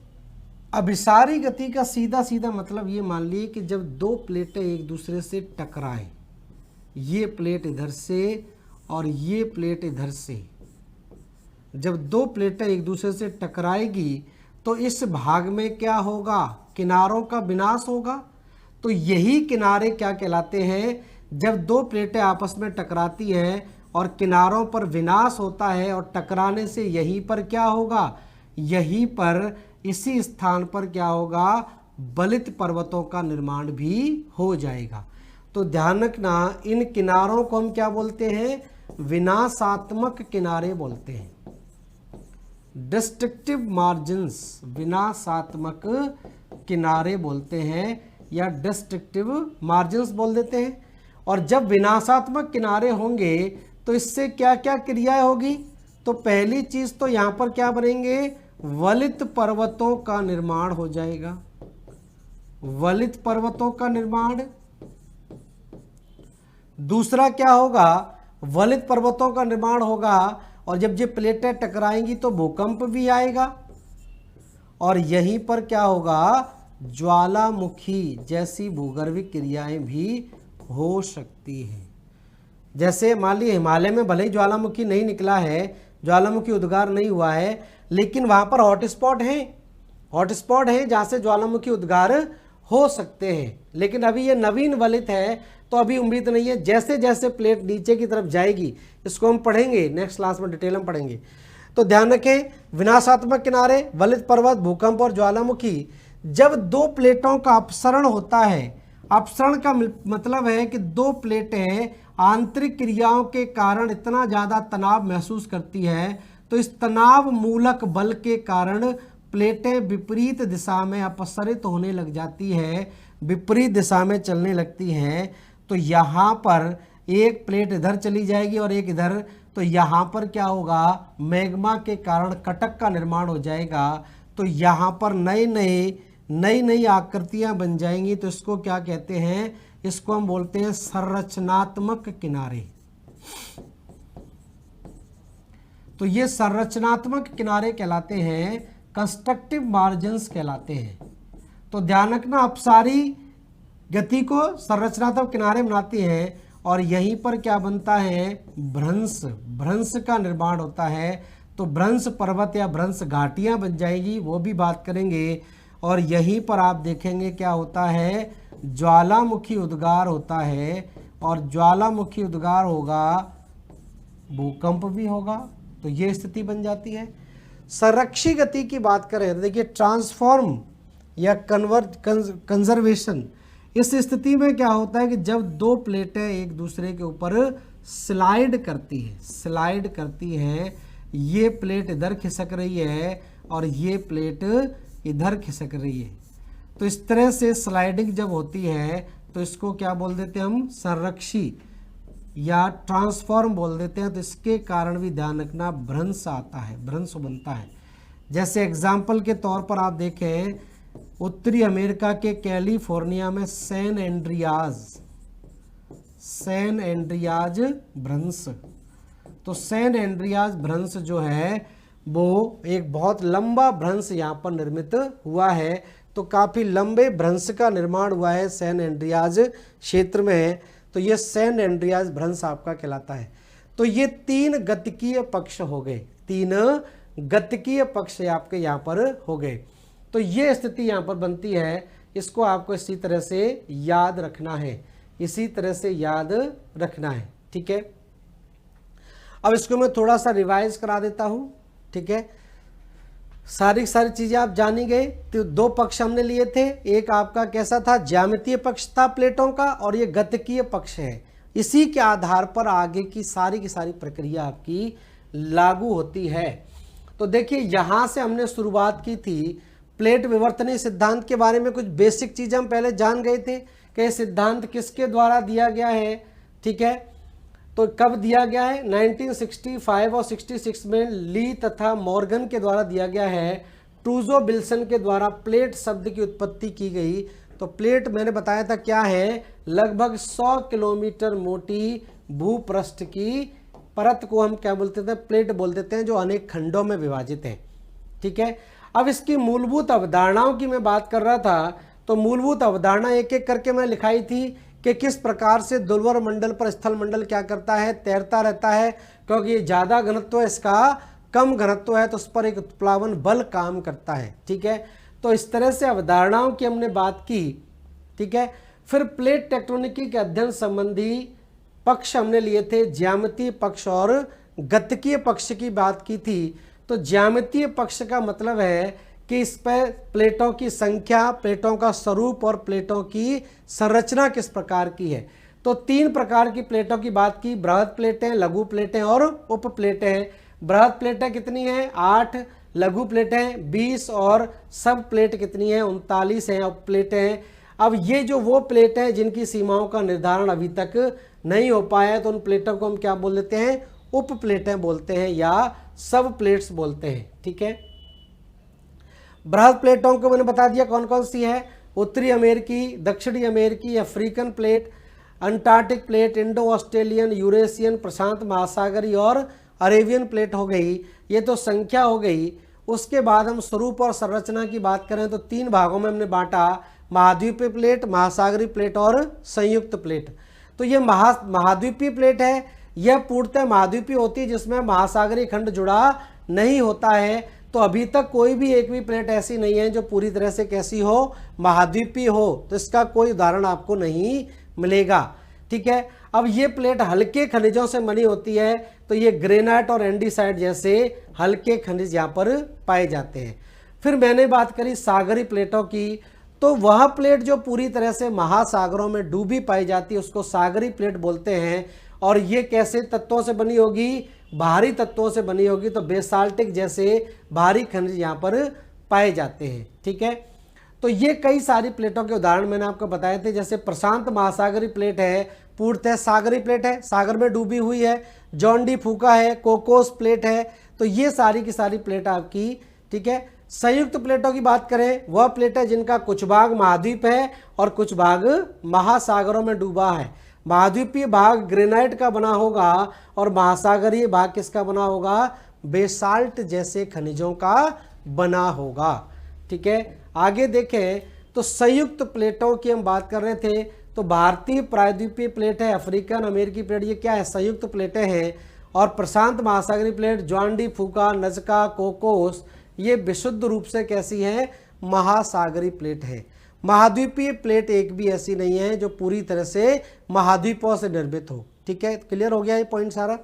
अभिसारी गति का सीधा सीधा मतलब ये मान लिए कि जब 2 प्लेटें एक दूसरे से टकराएं, ये प्लेट इधर से और ये प्लेट इधर से, जब 2 प्लेटें एक दूसरे से टकराएगी तो इस भाग में क्या होगा? किनारों का विनाश होगा। तो यही किनारे क्या कहलाते हैं? जब 2 प्लेटें आपस में टकराती हैं और किनारों पर विनाश होता है और टकराने से यहीं पर क्या होगा? यहीं पर इसी स्थान पर क्या होगा? वलित पर्वतों का निर्माण भी हो जाएगा। तो ध्यान रखना, इन किनारों को हम क्या बोलते हैं? विनाशात्मक किनारे बोलते हैं। डिस्ट्रक्टिव मार्जिन्स, विनाशात्मक किनारे बोलते हैं या डिस्ट्रक्टिव मार्जिन्स बोल देते हैं। और जब विनाशात्मक किनारे होंगे तो इससे क्या क्या क्रियाएं होगी? तो पहली चीज तो यहां पर क्या बनेंगे? वलित पर्वतों का निर्माण हो जाएगा, वलित पर्वतों का निर्माण। दूसरा क्या होगा? वलित पर्वतों का निर्माण होगा और जब ये प्लेटें टकराएंगी तो भूकंप भी आएगा। और यहीं पर क्या होगा? ज्वालामुखी जैसी भूगर्भिक क्रियाएं भी हो सकती हैं। जैसे मान लीजिए हिमालय में भले ही ज्वालामुखी नहीं निकला है, ज्वालामुखी उद्गार नहीं हुआ है, लेकिन वहां पर हॉटस्पॉट हैं जहां से ज्वालामुखी उद्गार हो सकते हैं। लेकिन अभी ये नवीन वलित है तो अभी उम्मीद नहीं है। जैसे जैसे प्लेट नीचे की तरफ जाएगी, इसको हम पढ़ेंगे नेक्स्ट क्लास में, डिटेल में पढ़ेंगे। तो ध्यान रखें, विनाशात्मक किनारे, वलित पर्वत, भूकंप और ज्वालामुखी। जब दो प्लेटों का अपसरण होता है, अपसरण का मतलब है कि दो प्लेटें आंतरिक क्रियाओं के कारण इतना ज़्यादा तनाव महसूस करती है, तो इस तनाव मूलक बल के कारण प्लेटें विपरीत दिशा में अपसरित होने लग जाती है, विपरीत दिशा में चलने लगती हैं। तो यहाँ पर एक प्लेट इधर चली जाएगी और एक इधर, तो यहाँ पर क्या होगा? मैग्मा के कारण कटक का निर्माण हो जाएगा। तो यहाँ पर नई नई आकृतियाँ बन जाएंगी। तो इसको क्या कहते हैं? इसको हम बोलते हैं संरचनात्मक किनारे। तो ये संरचनात्मक किनारे कहलाते हैं, कंस्ट्रक्टिव मार्जिन्स कहलाते हैं। तो ध्यान रखना, अपसारी गति को संरचनात्मक किनारे बनाती हैं और यहीं पर क्या बनता है? भ्रंश का निर्माण होता है। तो भ्रंश पर्वत या भ्रंश घाटियां बन जाएगी, वो भी बात करेंगे। और यहीं पर आप देखेंगे क्या होता है? ज्वालामुखी उद्गार होता है और ज्वालामुखी उद्गार होगा, भूकंप भी होगा। तो ये स्थिति बन जाती है। संरक्षी गति की बात करें तो देखिए, ट्रांसफॉर्म या कंजर्वेशन, इस स्थिति में क्या होता है कि जब दो प्लेटें एक दूसरे के ऊपर स्लाइड करती हैं, ये प्लेट इधर खिसक रही है और ये प्लेट इधर खिसक रही है, तो इस तरह से स्लाइडिंग जब होती है तो इसको क्या बोल देते हैं हम? संरक्षी या ट्रांसफॉर्म बोल देते हैं। तो इसके कारण भी ध्यान रखना, भ्रंश आता है, भ्रंश बनता है। जैसे एग्जाम्पल के तौर पर आप देखें, उत्तरी अमेरिका के कैलिफोर्निया में सैन एंड्रियाज भ्रंश। तो सैन एंड्रियाज भ्रंश जो है वो एक बहुत लंबा भ्रंश यहाँ पर निर्मित हुआ है। तो काफ़ी लंबे भ्रंश का निर्माण हुआ है सैन एंड्रियाज क्षेत्र में। तो ये सैन एंड्रियाज भ्रंश आपका कहलाता है। तो ये तीन गतिकीय पक्ष हो गए, तीन गतिकीय पक्ष आपके यहाँ पर हो गए। तो ये स्थिति यहाँ पर बनती है, इसको आपको इसी तरह से याद रखना है, इसी तरह से याद रखना है। ठीक है, अब इसको मैं थोड़ा सा रिवाइज करा देता हूँ। ठीक है, सारी चीजें आप जानी गए। तो दो पक्ष हमने लिए थे, एक आपका कैसा था? ज्यामितीय पक्ष था प्लेटों का, और ये गतिकीय पक्ष है। इसी के आधार पर आगे की सारी प्रक्रिया आपकी लागू होती है। तो देखिए, यहां से हमने शुरुआत की थी प्लेट विवर्तनीय सिद्धांत के बारे में। कुछ बेसिक चीजें हम पहले जान गए थे कि सिद्धांत किसके द्वारा दिया गया है। ठीक है, तो कब दिया गया है? 1965 और 66 में ली तथा मॉर्गन के द्वारा दिया गया है। ट्रूजो विल्सन के द्वारा प्लेट शब्द की उत्पत्ति की गई। तो प्लेट मैंने बताया था क्या है? लगभग 100 किलोमीटर मोटी भूपृष्ठ की परत को हम क्या बोलते थे? प्लेट बोल देते हैं, जो अनेक खंडों में विभाजित है। ठीक है, अब इसकी मूलभूत अवधारणाओं की मैं बात कर रहा था। तो मूलभूत अवधारणा एक एक करके मैं लिखाई थी कि किस प्रकार से दुर्वर मंडल पर स्थल मंडल क्या करता है? तैरता रहता है, क्योंकि ये ज़्यादा घनत्व है, इसका कम घनत्व है, तो उस पर एक उत्प्लावन बल काम करता है। ठीक है, तो इस तरह से अवधारणाओं की हमने बात की। ठीक है, फिर प्लेट टेक्टोनिकी के अध्ययन संबंधी पक्ष हमने लिए थे, ज्यामितीय पक्ष और गतिकीय पक्ष की बात की थी। तो ज्यामितीय पक्ष का मतलब है कि इस पर प्लेटों की संख्या, प्लेटों का स्वरूप और प्लेटों की संरचना किस प्रकार की है। तो 3 प्रकार की प्लेटों की बात की, बृहद प्लेटें, लघु प्लेटें और उप प्लेटें हैं। बृहद प्लेटें कितनी हैं? 8, लघु प्लेटें 20 और सब प्लेट कितनी है? 39 हैं, उप प्लेटें हैं। अब ये जो वो प्लेट हैं जिनकी सीमाओं का निर्धारण अभी तक नहीं हो पाया है, तो उन प्लेटों को हम क्या बोल देते हैं? उप प्लेटें बोलते हैं या सब प्लेट्स बोलते हैं। ठीक है, बृहद प्लेटों को मैंने बता दिया कौन कौन सी है। उत्तरी अमेरिकी, दक्षिणी अमेरिकी, African plate, Antarctic plate, Indo Australian, Eurasian, प्रशांत महासागरीय और अरेबियन प्लेट हो गई। ये तो संख्या हो गई। उसके बाद हम स्वरूप और संरचना की बात करें तो 3 भागों में हमने बांटा, महाद्वीपीय प्लेट, महासागरीय प्लेट और संयुक्त प्लेट। तो ये महाद्वीपीय प्लेट है, यह पूर्णतः महाद्वीपीय होती है जिसमें महासागरीय खंड जुड़ा नहीं होता है। तो अभी तक कोई भी एक भी प्लेट ऐसी नहीं है जो पूरी तरह से कैसी हो? महाद्वीपीय हो। तो इसका कोई उदाहरण आपको नहीं मिलेगा। ठीक है, अब ये प्लेट हल्के खनिजों से बनी होती है, तो ये ग्रेनाइट और एंडीसाइट जैसे हल्के खनिज यहाँ पर पाए जाते हैं। फिर मैंने बात करी सागरीय प्लेटों की, तो वह प्लेट जो पूरी तरह से महासागरों में डूबी पाई जाती है उसको सागरीय प्लेट बोलते हैं। और ये कैसे तत्वों से बनी होगी? भारी तत्वों से बनी होगी। तो बेसाल्टिक जैसे भारी खनिज यहाँ पर पाए जाते हैं। ठीक है, तो ये कई सारी प्लेटों के उदाहरण मैंने आपको बताए थे। जैसे प्रशांत महासागरीय प्लेट है, पूर्णतः सागरीय प्लेट है, सागर में डूबी हुई है। जॉन डी फूका है, कोकोस प्लेट है। तो ये सारी की सारी प्लेट आपकी। ठीक है, संयुक्त प्लेटों की बात करें, वह प्लेट है जिनका कुछ भाग महाद्वीप है और कुछ भाग महासागरों में डूबा है। महाद्वीपीय भाग ग्रेनाइट का बना होगा और महासागरीय भाग किसका बना होगा? बेसाल्ट जैसे खनिजों का बना होगा। ठीक है, आगे देखें तो संयुक्त प्लेटों की हम बात कर रहे थे। तो भारतीय प्रायद्वीपीय प्लेट है, अफ्रीकन अमेरिकी प्लेट, ये क्या है? संयुक्त प्लेटें हैं। और प्रशांत महासागरीय plate, Juan de Fuca, Nazca, Cocos, ये विशुद्ध रूप से कैसी है? महासागरीय प्लेट है। महाद्वीपीय प्लेट एक भी ऐसी नहीं है जो पूरी तरह से महाद्वीपों से निर्मित हो। ठीक है, क्लियर हो गया ये पॉइंट सारा।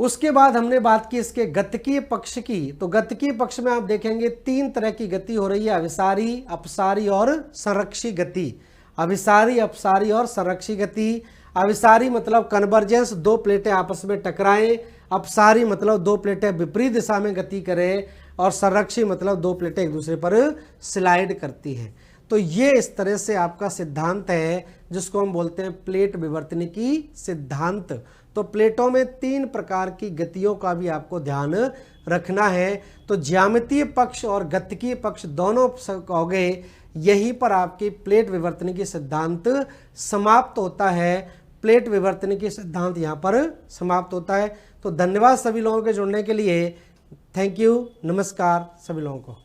उसके बाद हमने बात की इसके गतिकीय पक्ष की। तो गतिकीय पक्ष में आप देखेंगे 3 तरह की गति हो रही है, अभिसारी, अपसारी और संरक्षी गति। अभिसारी, अपसारी और संरक्षी गति। अभिसारी मतलब कन्वर्जेंस, 2 प्लेटें आपस में टकराएं। अपसारी मतलब 2 प्लेटें विपरीत दिशा में गति करें। और संरक्षी मतलब 2 प्लेटें एक दूसरे पर स्लाइड करती हैं। तो ये इस तरह से आपका सिद्धांत है जिसको हम बोलते हैं प्लेट विवर्तनिकी सिद्धांत। तो प्लेटों में 3 प्रकार की गतियों का भी आपको ध्यान रखना है। तो ज्यामितीय पक्ष और गतिकीय पक्ष दोनों हो गए। यहीं पर आपकी प्लेट विवर्तनिकी सिद्धांत समाप्त होता है। प्लेट विवर्तनिकी सिद्धांत यहाँ पर समाप्त होता है। तो धन्यवाद सभी लोगों के जुड़ने के लिए। थैंक यू, नमस्कार सभी लोगों को।